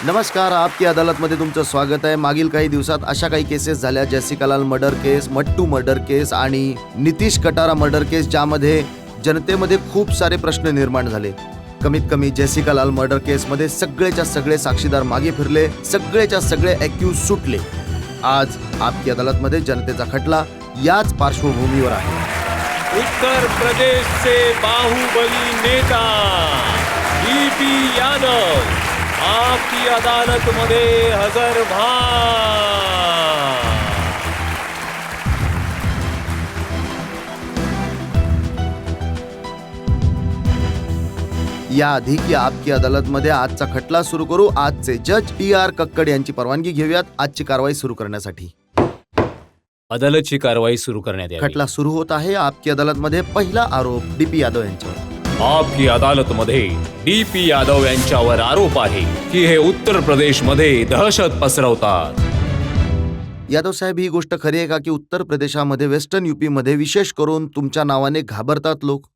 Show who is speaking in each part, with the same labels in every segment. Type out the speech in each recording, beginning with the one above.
Speaker 1: नमस्कार, आपकी अदालतमध्ये तुमचं स्वागत आहे. मागील काही दिवसात अशा काही केसेस झाल्या, जेसिका लाल मर्डर केस, मट्टू मर्डर केस आणि नितीश कटारा मर्डर केस, ज्यामध्ये जनतेमध्ये खूप सारे प्रश्न निर्माण झाले. कमीत कमी जेसिका लाल मर्डर केसमध्ये सगळेच्या सगळे साक्षीदार मागे फिरले, सगळेच्या सगळे ॲक्यूज सुटले. आज आपकी अदालतमध्ये जनतेचा खटला याच पार्श्वभूमीवर आहे.
Speaker 2: उत्तर प्रदेश से बाहुबली नेता डीपी यादव आपकी अदालत मध्ये हजर व्हा.
Speaker 1: याआधी की आपकी अदालतमध्ये आजचा खटला सुरू करू, आजचे जज TR कक्कड यांची परवानगी घेऊयात आजची कारवाई सुरू करण्यासाठी.
Speaker 2: अदालतची कारवाई सुरू करण्यात यावी.
Speaker 1: खटला सुरू होत आहे. आपकी अदालतमध्ये पहिला आरोप DP यादव यांच्यावर.
Speaker 2: आपकी अदालत मध्ये डीपी यादव यांच्यावर आरोप आहे की हे उत्तर प्रदेश मध्ये दहशत पसरवतात.
Speaker 1: यादव साहेब, ही गोष्ट खरी आहे का की उत्तर प्रदेशामध्ये, वेस्टर्न UP मध्ये विशेष करून तुमच्या नावाने घाबरतात लोक?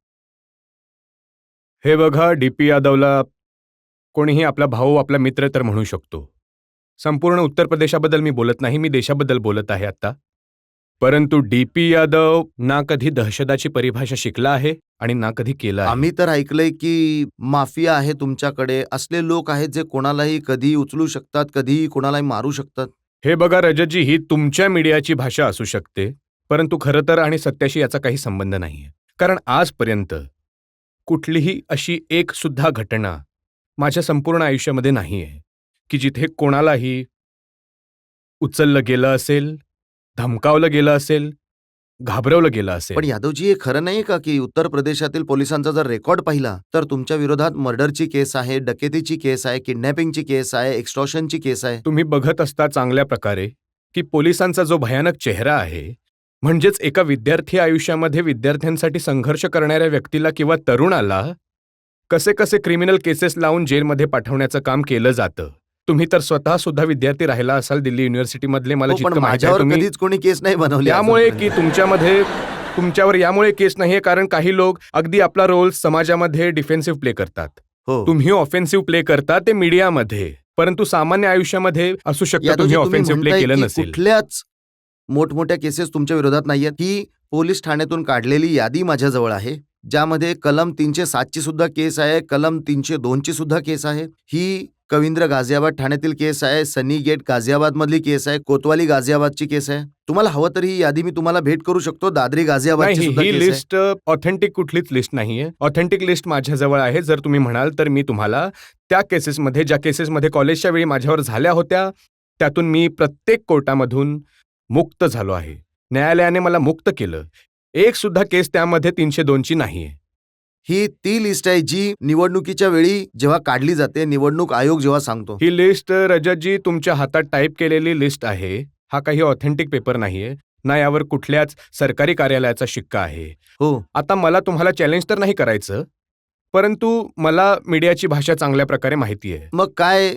Speaker 3: हे बघा, DP यादवला कोणीही आपला भाऊ, आपला मित्र तर म्हणू शकतो. संपूर्ण उत्तर प्रदेशाबद्दल मी बोलत नाही, मी देशाबद्दल बोलत आहे आता. परंतु DP यादव ना कधी दहशताची परिभाषा शिकला आहे आणि ना कधी केला आहे.
Speaker 1: आम्ही तर ऐकलंय की माफिया आहे तुमच्याकडे, असले लोक आहेत जे कोणालाही कधी उचलू शकतात, कधीही कोणालाही मारू शकतात.
Speaker 3: हे बघा रजतजी, ही तुमच्या मीडियाची भाषा असू शकते, परंतु खरं तर आणि सत्याशी याचा काही संबंध नाहीये. कारण आजपर्यंत कुठलीही अशी एक सुद्धा घटना माझ्या संपूर्ण आयुष्यामध्ये नाहीये की जिथे कोणालाही उचललं गेलं असेल, धमकावलं गेलं असेल, घाबरवलं गेलं
Speaker 1: पण
Speaker 3: असेल.
Speaker 1: यादवजी, हे खरं नाही का की उत्तर प्रदेशातील पोलिसांचा जर रेकॉर्ड पाहिला तर तुमच्या विरोधात मर्डरची केस आहे, डकेतीची केस आहे, किडनॅपिंगची केस आहे, एक्स्टॉर्शनची केस आहे.
Speaker 3: तुम्ही बघत असता चांगल्या प्रकारे की पोलिसांचा जो भयानक चेहरा आहे, म्हणजेच एका विद्यार्थी आयुष्यामध्ये विद्यार्थ्यांसाठी संघर्ष करणाऱ्या व्यक्तीला किंवा तरुणाला कसे कसे क्रिमिनल केसेस लावून जेलमध्ये पाठवण्याचं काम केलं जातं. तुम्ही तर स्वतः सुद्धा विद्यार्थी राहिला असाल दिल्ली युनिव्हर्सिटीमधले, मला
Speaker 1: हो, पण
Speaker 3: जितकं माहिती आहे.
Speaker 1: माझ्यावर
Speaker 3: तुम्ही
Speaker 1: कधीच कोणी केस नाही बनवली
Speaker 3: त्यामुळे
Speaker 1: अजूनपर्यंत.
Speaker 3: की तुमच्यावर यामुळे केस नाहीये कारण काही लोक अगदी आपला रोल समाजामध्ये डिफेन्सिव्ह प्ले करतात.
Speaker 1: हो.
Speaker 3: तुम्ही ऑफेन्सिव्ह प्ले करता ते मीडियामध्ये, परंतु सामान्य आयुष्यामध्ये असू शकतं
Speaker 1: यादवजी,
Speaker 3: तुम्ही
Speaker 1: तुम्ही
Speaker 3: ऑफेन्सिव्ह प्ले
Speaker 1: म्हणताय
Speaker 3: केलं
Speaker 1: की
Speaker 3: नसेल.
Speaker 1: कुठल्याच मोठमोठ्या केसेस तुमच्या विरोधात नाहीयेत. ही पोलीस ठाण्यातून काढलेली यादी माझ्याजवळ आहे, ज्यामध्ये कलम 307 ची सुद्धा केस आहे, कलम 302 ची सुद्धा केस आहे. ही कविंद्र गाझियाबाद ठाण्यातील केस आहे, सनी गेट गाझियाबाद मधली केस आहे, कोतवाली गाझियाबादची केस आहे. तुम्हाला हवं तरी ही यादी मी तुम्हाला भेट करू शकतो. दादरी गाझियाबादची
Speaker 3: नाही,
Speaker 1: सुद्धा
Speaker 3: ही
Speaker 1: केस आहे.
Speaker 3: लिस्ट ऑथेंटिक कुठलीच लिस्ट नाहीये. ऑथेंटिक लिस्ट माझ्याजवळ आहे. जर तुम्ही म्हणाल तर मी तुम्हाला त्या केसेसमध्ये, ज्या केसेसमध्ये कॉलेजच्या वेळी माझ्यावर झाल्या होत्या, त्यातून मी प्रत्येक कोर्टामधून मुक्त झालो आहे. न्यायालयाने मला मुक्त केलं. एक सुद्धा केस त्यामध्ये 302 ची नाहीये.
Speaker 1: ही ती लिस्ट आहे जी निवडणुकीच्या वेळी जेव्हा काढली जाते, निवडणूक आयोग जेव्हा सांगतो.
Speaker 3: ही लिस्ट रजतजी तुमच्या हातात टाईप केलेली लिस्ट आहे. हा काही ऑथेंटिक पेपर नाहीये, ना यावर कुठल्याच सरकारी कार्यालयाचा शिक्का आहे.
Speaker 1: हो,
Speaker 3: आता मला तुम्हाला चॅलेंज तर नाही करायचं, परंतु मला मीडियाची भाषा चांगल्या प्रकारे माहिती आहे.
Speaker 1: मग काय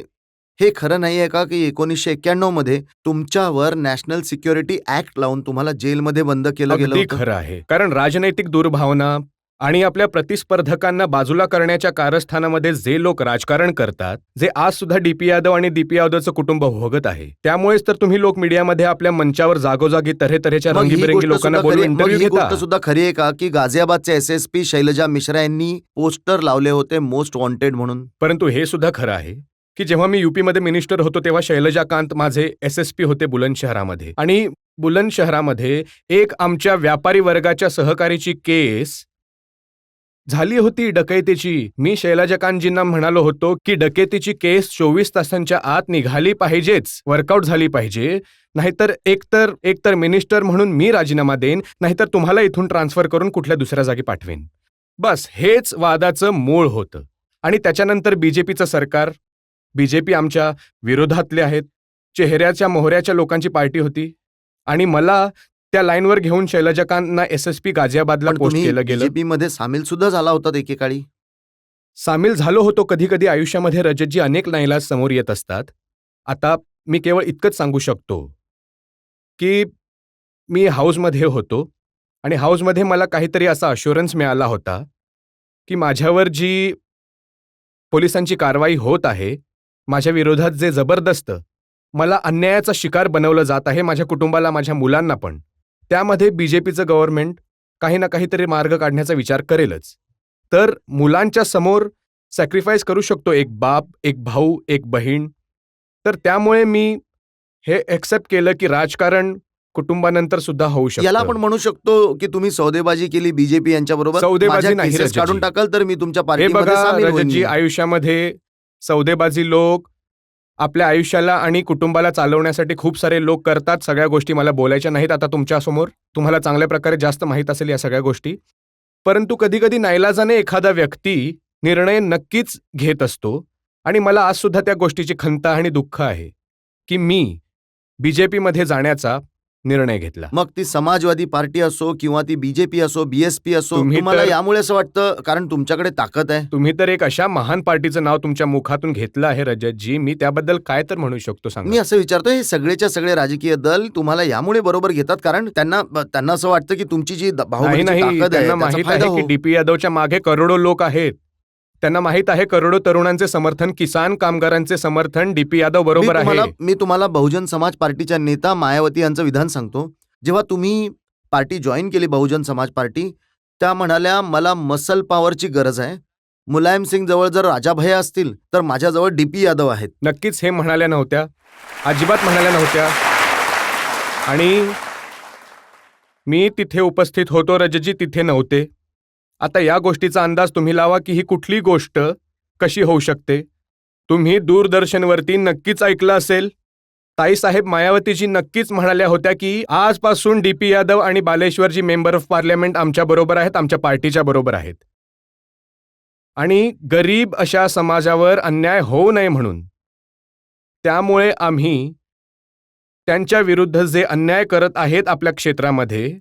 Speaker 1: हे खरं नाही आहे का की 1991 मध्ये तुमच्यावर नॅशनल सिक्युरिटी ऍक्ट लावून तुम्हाला जेलमध्ये बंद केलं गेलं
Speaker 3: अगदी
Speaker 1: होतं?
Speaker 3: खरं आहे. कारण राजनैतिक दुर्भावना आणि आपल्या प्रतिस्पर्धकांना बाजूला करण्याच्या कारस्थानामध्ये जे लोक राजकारण करतात, जे आज सुद्धा DP यादव आणि DP यादवचं कुटुंब भोगत आहे, त्यामुळेच तर तुम्ही लोक मीडियामध्ये आपल्या मंचावर जागोजागी तऱ्हेतऱ्हेच्या
Speaker 1: मग ही
Speaker 3: रंगीबेरंगी
Speaker 1: गोष्ट
Speaker 3: लोकांना
Speaker 1: सुद्धा
Speaker 3: बोलून
Speaker 1: खरी- मग
Speaker 3: इंटरव्ह्यू
Speaker 1: ही
Speaker 3: घेता.
Speaker 1: गोष्ट सुद्धा खरी आहे का की गाझियाबादचे SSP शैलजा मिश्रा यांनी पोस्टर लावले होते मोस्ट वॉन्टेड म्हणून?
Speaker 3: परंतु हे सुद्धा खरं आहे की जेव्हा मी UP-मध्ये मिनिस्टर होतो तेव्हा शैलजाकांत माझे SSP होते बुलंदशहरामध्ये, आणि बुलंदशहरामध्ये एक आमच्या व्यापारी वर्गाच्या सहकारीची केस झाली होती डकैतीची. मी शैलजाकांतजींना म्हणालो होतो की डकैतीची केस 24 तासांच्या आत निघाली पाहिजेच, वर्कआउट झाली पाहिजे, नाहीतर एकतर मिनिस्टर म्हणून मी राजीनामा देईन, नाहीतर तुम्हाला इथून ट्रान्सफर करून कुठल्या दुसऱ्या जागी पाठवेन. बस हेच वादाचं मूळ होतं. आणि त्याच्यानंतर BJPचं सरकार, BJP आमच्या विरोधातले आहेत, चेहऱ्याच्या मोहऱ्याच्या लोकांची पार्टी होती, आणि मला त्या लाईनवर घेऊन शैलजाकांतना SSP गाझियाबादला
Speaker 1: पण
Speaker 3: पोस्ट
Speaker 1: तुम्ही
Speaker 3: केलं गेलं.
Speaker 1: BJP मध्ये सामील सुद्धा झाला होतात एकेकाळी.
Speaker 3: सामील झालो होतो कधी कधी आयुष्यामध्ये रजतजी. अनेक नाईलाज समोर येत असतात. आता मी केवळ इतकंच सांगू शकतो की मी हाऊसमध्ये होतो आणि हाऊसमध्ये मला काहीतरी असा अश्युरन्स मिळाला होता की माझ्यावर जी पोलिसांची कारवाई होत आहे माझ्या विरोधात जे जबरदस्त मला अन्यायाचा शिकार बनवलं जात आहे, माझ्या कुटुंबाला, माझ्या मुलांना पण, त्यामध्ये बीजेपीचं गव्हर्नमेंट काही ना काहीतरी मार्ग काढण्याचा विचार करेलच. तर मुलांच्या समोर सॅक्रिफाईस करू शकतो एक बाप, एक भाऊ, एक बहीण. तर त्यामुळे मी हे एक्सेप्ट केलं की राजकारण कुटुंबानंतर सुद्धा होऊ शकतं.
Speaker 1: याला आपण म्हणू शकतो की तुम्ही सौदेबाजी केली बीजेपी यांच्याबरोबर.
Speaker 3: सौदेबाजी
Speaker 1: माझ्या
Speaker 3: नाही,
Speaker 1: केसेस
Speaker 3: रजतजी.
Speaker 1: काढून टाकाल तर मी तुमच्या
Speaker 3: हे
Speaker 1: पार्टीमध्ये
Speaker 3: बघा
Speaker 1: सामील होईन
Speaker 3: रजतजी,
Speaker 1: मी.
Speaker 3: आयुष्यामध्ये सौदेबाजी लोक आपल्या आयुष्याला आणि कुटुंबाला चालवण्यासाठी खूप सारे लोक करतात. सगळ्या गोष्टी मला बोलायच्या नाहीत आता तुमच्यासमोर. तुम्हाला चांगल्या प्रकारे जास्त माहीत असेल या सगळ्या गोष्टी. परंतु कधी कधी नाईलाजाने एखादा व्यक्ती निर्णय नक्कीच घेत असतो आणि मला आज सुद्धा त्या गोष्टीची खंत आणि दुःख आहे की मी बीजेपीमध्ये जाण्याचा निर्णय घेतला.
Speaker 1: मग ती समाजवादी पार्टी असो किंवा ती बीजेपी असो, बीएसपी असो,
Speaker 3: तुम्ही
Speaker 1: तुम्हाला
Speaker 3: तर-
Speaker 1: यामुळे असं वाटतं कारण तुमच्याकडे ताकद आहे.
Speaker 3: तुम्ही तर एक अशा महान पार्टीचं नाव तुमच्या मुखातून घेतलं आहे रजतजी. मी त्याबद्दल काय तर म्हणू शकतो
Speaker 1: मी
Speaker 3: सांगा.
Speaker 1: असं विचारतो हे सगळेच्या सगळे राजकीय दल तुम्हाला यामुळे बरोबर घेतात कारण त्यांना असं वाटतं की तुमची जी
Speaker 3: नाही
Speaker 1: बाहुबलीची
Speaker 3: नाही,
Speaker 1: ताकद आहे
Speaker 3: त्यांना
Speaker 1: त्याचा
Speaker 3: माहित
Speaker 1: फायदा
Speaker 3: आहे की
Speaker 1: हो.
Speaker 3: डीपी यादवच्या मागे करोडो लोक आहेत. त्यांना माहित आहे करोडो तरुणांचे समर्थन, किसान कामगारांचे समर्थन डीपी यादव बरोबर आहे.
Speaker 1: मी तुम्हाला बहुजन समाज पार्टीच्या नेता मायावती यांचं विधान सांगतो. जेव्हा तुम्ही पार्टी जॉईन केली बहुजन समाज पार्टी, त्या म्हणाल्या मला मसल पॉवरची गरज आहे. मुलायम सिंग जवळ जर राजाभैया असतील तर माझ्याजवळ डीपी यादव आहेत.
Speaker 3: नक्कीच हे म्हणाल्या नव्हत्या, अजिबात म्हणाल्या नव्हत्या. आणि मी तिथे उपस्थित होतो रजतजी, तिथे नव्हते. आता या गोष्टीचा अंदाज तुम्ही लावा की ही कुठली गोष्ट कशी होऊ शकते. तुम्ही दूरदर्शनवरती नक्कीच ऐकलं असेल, ताईसाहेब मायावतीजी नक्कीच म्हणाल्या होत्या की आजपासून डीपी यादव आणि बालेश्वरजी मेंबर ऑफ पार्लमेंट आमच्या बरोबर आहेत, आमच्या पार्टीच्या बरोबर आहेत. आणि गरीब अशा समाजावर अन्याय होऊ नये म्हणून त्यामुळे आम्ही त्यांच्या विरुद्ध जे अन्याय करत आहेत आपल्या क्षेत्रामध्ये,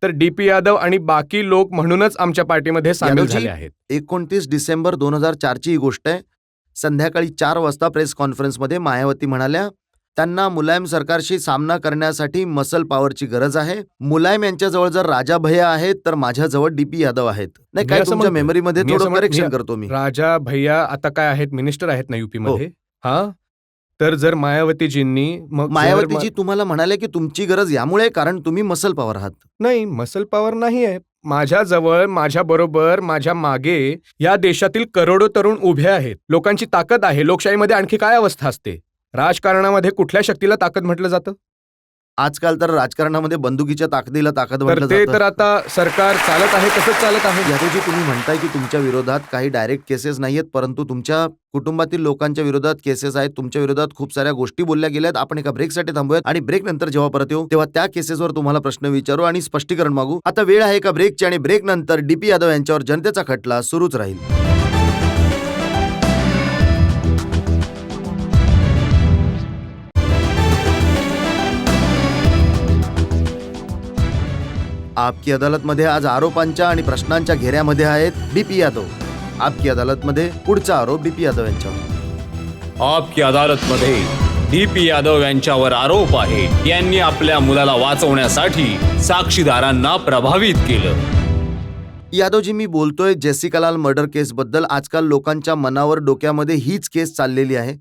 Speaker 3: तर डीपी यादव आणि बाकी लोक म्हणूनच आमच्या पार्टीमध्ये सामील
Speaker 1: यादवजी,
Speaker 3: झाले आहेत.
Speaker 1: 29 डिसेंबर 2004ची ही गोष्ट आहे. संध्याकाळी 4 वाजता प्रेस कॉन्फरन्समध्ये मायावती म्हणाल्या त्यांना मुलायम सरकारशी सामना करण्यासाठी मसल पॉवरची गरज आहे. मुलायम यांच्याजवळ जर राजाभैया आहेत तर माझ्याजवळ डीपी यादव आहेत. नाही
Speaker 3: मी
Speaker 1: काय
Speaker 3: असं
Speaker 1: तुमच्या
Speaker 3: म्हणतोय.
Speaker 1: मेमरीमध्ये
Speaker 3: मी असं
Speaker 1: थोडं
Speaker 3: म्हण-
Speaker 1: करेक्शन
Speaker 3: मी-
Speaker 1: करतो मी.
Speaker 3: राजा भैया आता काय आहेत, मिनिस्टर आहेत ना युपी मध्ये. हा, तर जर मायावतीजींनी मग
Speaker 1: मायावतीजी तुम्हाला म्हणाले की तुमची गरज यामुळे कारण तुम्ही मसल पॉवर आहात.
Speaker 3: नाही, मसल पॉवर नाही आहे. माझ्याजवळ, माझ्या बरोबर, माझ्या मागे या देशातील करोडो तरुण उभे आहेत. लोकांची ताकद आहे. लोकशाहीमध्ये आणखी काय अवस्था असते? राजकारणामध्ये कुठल्या शक्तीला ताकद म्हटलं जातं?
Speaker 1: आजकाल तर राजकारणामध्ये बंदुकीच्या ताकदीला ताकद
Speaker 3: तर
Speaker 1: म्हटलं
Speaker 3: ते
Speaker 1: जातं.
Speaker 3: तर आता सरकार चालत आहे तसंच चालत आहे.
Speaker 1: यादवजी तुम्ही म्हणताय की तुमच्या विरोधात काही डायरेक्ट केसेस नाहीयेत परंतु तुमच्या कुटुंबातील लोकांच्या विरोधात केसेस आहेत. तुमच्या विरोधात खूप साऱ्या गोष्टी बोलल्या गेल्यात. आपण एका ब्रेकसाठी थांबूयात आणि ब्रेक नंतर जेव्हा परत येऊ तेव्हा त्या केसेसवर तुम्हाला प्रश्न विचारू आणि स्पष्टीकरण मागू. आता वेळ आहे का ब्रेकची आणि ब्रेक नंतर डीपी यादव यांच्यावर जनतेचा खटला सुरूच राहील. आपकी अदालतमध्ये आज आरोपांच्या आणि प्रश्नांच्या घेऱ्यामध्ये आहेत डीपी यादव. आपकी अदालतमध्ये पुढचा आरोप डीपी यादव यांच्यावर.
Speaker 2: आपकी अदालतमध्ये डीपी यादव यांच्यावर आरोप आहे यांनी आपल्या मुलाला वाचवण्यासाठी साक्षीदारांना प्रभावित केलं.
Speaker 1: यादवजी मी बोलतोय जेसिकालाल मर्डर केस बद्दल. आजकाल लोकांच्या मनावर डोक्यामध्ये हीच केस चाललेली आहे.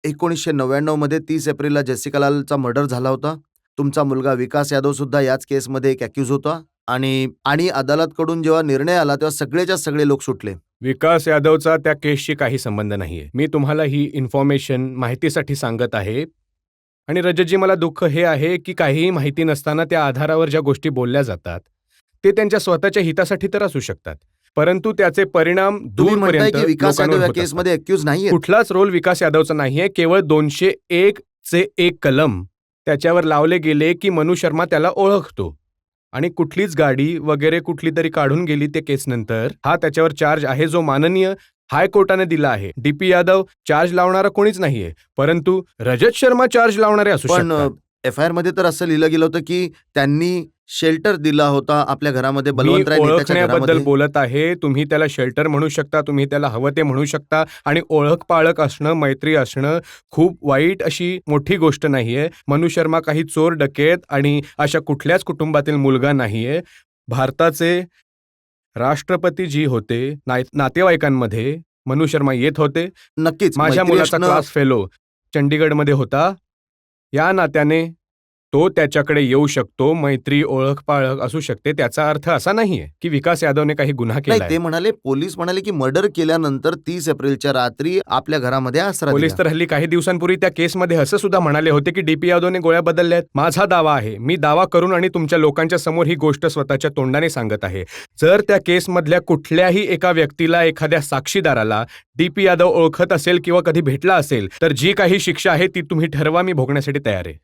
Speaker 1: 1999 मध्ये 30 एप्रिलला जेसिकालालचा मर्डर झाला होता. तुमचा मुलगा विकास यादव सुद्धा याच केसमध्ये एक अॅक्यूज होता आणि अदालतकडून जेव्हा निर्णय आला तेव्हा सगळेच्या सगळे लोक सुटले.
Speaker 3: विकास यादवचा त्या केसशी काही संबंध नाहीये. मी तुम्हाला ही इन्फॉर्मेशन माहितीसाठी सांगत आहे. आणि रजतजी, मला दुःख हे आहे की काहीही माहिती नसताना त्या आधारावर ज्या गोष्टी बोलल्या जातात ते त्यांच्या स्वतःच्या हितासाठी तर असू शकतात, परंतु त्याचे परिणाम
Speaker 1: तुम्ही म्हणताय
Speaker 3: दूरपर्यंत
Speaker 1: की विकास यादव
Speaker 3: लोकांवर
Speaker 1: या
Speaker 3: होत असतात.
Speaker 1: केसमध्ये अॅक्यूज नाहीये.
Speaker 3: कुठलाच रोल विकास यादवचा नाहीये. केवळ 201 कलम त्याच्यावर लावले गेले की मनु शर्मा त्याला ओळखतो आणि कुठलीच गाडी वगैरे कुठली तरी काढून गेली त्या केसनंतर. हा त्याच्यावर चार्ज आहे जो माननीय हायकोर्टाने दिला आहे. डीपी यादव चार्ज लावणारा कोणीच नाहीये, परंतु रजत शर्मा चार्ज लावणारे असू
Speaker 1: पण
Speaker 3: शकतात.
Speaker 1: FIR मध्ये तर असं लिहिलं गेलं होतं की त्यांनी शेल्टर दिला होता आपल्या घरामध्ये
Speaker 3: मी
Speaker 1: बलवंतराय नेत्याच्या
Speaker 3: ओळखण्याबद्दल
Speaker 1: घरामध्ये.
Speaker 3: बोलत आहे. तुम्ही त्याला शेल्टर म्हणू शकता, तुम्ही त्याला हवं ते म्हणू शकता. आणि ओळख पाळख असणं, मैत्री असणं खूप वाईट अशी मोठी गोष्ट नाहीये. मनु शर्मा काही चोर डकेत आणि अशा कुठल्याच कुटुंबातील मुलगा नाहीये. भारताचे राष्ट्रपती जी होते नातेवाईकांमध्ये मनु शर्मा येत होते.
Speaker 1: नक्कीच
Speaker 3: माझ्या
Speaker 1: मैत्री
Speaker 3: मुलाचा
Speaker 1: असणं-
Speaker 3: क्लास फेलो चंडीगडमध्ये होता. या नात्याने तो त्याच्याकडे येऊ शकतो, मैत्री ओळख पाळख असू शकते. त्याचा अर्थ असा नाहीये की विकास यादवने काही गुन्हा
Speaker 1: नाही,
Speaker 3: केला.
Speaker 1: ते म्हणाले, पोलीस म्हणाले की मर्डर केल्यानंतर 30 एप्रिलच्या रात्री आपल्या घरामध्ये आसरा
Speaker 3: पोलीस
Speaker 1: दिला.
Speaker 3: तर हल्ली काही दिवसांपूर्वी त्या केसमध्ये असं सुद्धा म्हणाले होते की डीपी यादवने गोळ्या बदलल्यात. माझा दावा आहे, मी दावा करून आणि तुमच्या लोकांच्या समोर ही गोष्ट स्वतःच्या तोंडाने सांगत आहे, जर त्या केसमधल्या कुठल्याही एका व्यक्तीला, एखाद्या साक्षीदाराला डीपी यादव ओळखत असेल किंवा कधी भेटला असेल, तर जी काही शिक्षा आहे ती तुम्ही ठरवा, मी भोगण्यासाठी तयार आहे.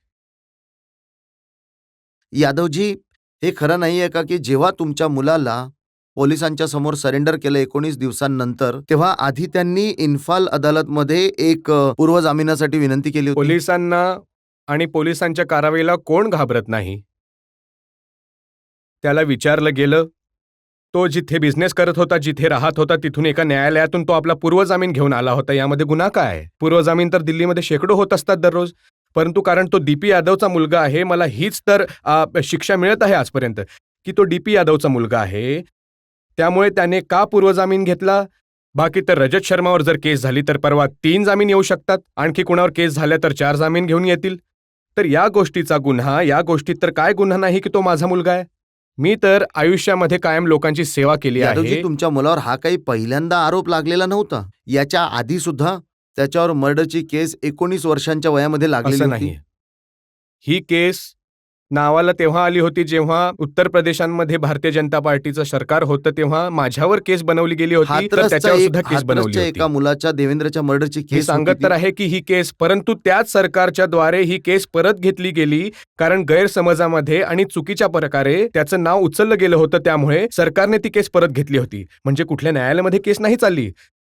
Speaker 1: यादवजी, हे खरं नाहीये का की जेव्हा तुमच्या मुलाला पोलिसांच्या समोर सरेंडर केलं 19 दिवसांनंतर, तेव्हा आधी त्यांनी इन्फाल अदालतमध्ये एक पूर्व जामिनासाठी विनंती केली होती?
Speaker 3: पोलिसांना आणि पोलिसांच्या कारवाईला कोण घाबरत नाही? त्याला विचारलं गेलं. तो जिथे बिझनेस करत होता, जिथे राहत होता, तिथून एका न्यायालयातून तो आपला पूर्वजामीन घेऊन आला होता. यामध्ये गुन्हा काय आहे? पूर्वजामीन तर दिल्लीमध्ये शेकडो होत असतात दररोज. परंतु कारण तो डीपी यादवचा मुलगा आहे, मला हीच तर शिक्षा मिळत आहे आजपर्यंत की तो डीपी यादवचा मुलगा आहे, त्यामुळे त्याने का पूर्वजामीन घेतला? बाकी तर रजत शर्मावर जर केस झाली तर परवा 3 जामीन येऊ शकतात. आणखी कुणावर केस झाल्या तर 4 जामीन घेऊन येतील. तर या गोष्टीचा गुन्हा, या गोष्टीत तर काय गुन्हा नाही की तो माझा मुलगा आहे? मी तर आयुष्यामध्ये कायम लोकांची सेवा केली
Speaker 1: यादवजी,
Speaker 3: आहे.
Speaker 1: तुमच्या मुलावर हा काही पहिल्यांदा आरोप लागलेला नव्हता. याच्या आधी सुद्धा त्याच्यावर मर्डरची केस 19 वर्षांच्या वयामध्ये लागलेली
Speaker 3: असं
Speaker 1: होती.
Speaker 3: नाहीये. ही केस नावाला तेव्हा आली होती जेव्हा उत्तर प्रदेशांमध्ये भारतीय जनता पार्टीचं सरकार होतं, तेव्हा माझ्यावर केस बनवली गेली होती, तर
Speaker 1: हाथरसच्या
Speaker 3: त्याच्यावर सुद्धा केस बनवली
Speaker 1: हाथरसच्या
Speaker 3: होती.
Speaker 1: एका मुलाच्या, देवेंद्रच्या मर्डरची
Speaker 3: मी
Speaker 1: केस
Speaker 3: सांगत
Speaker 1: होती
Speaker 3: तर
Speaker 1: ती.
Speaker 3: आहे की ही केस, परंतु त्याच सरकारच्या द्वारे ही केस परत घेतली गेली, कारण गैरसमजामध्ये आणि चुकीच्या प्रकारे त्याचं नाव उचललं गेलं होतं, त्यामुळे सरकारने ती केस परत घेतली होती. म्हणजे कुठल्या न्यायालयामध्ये केस नाही चालली.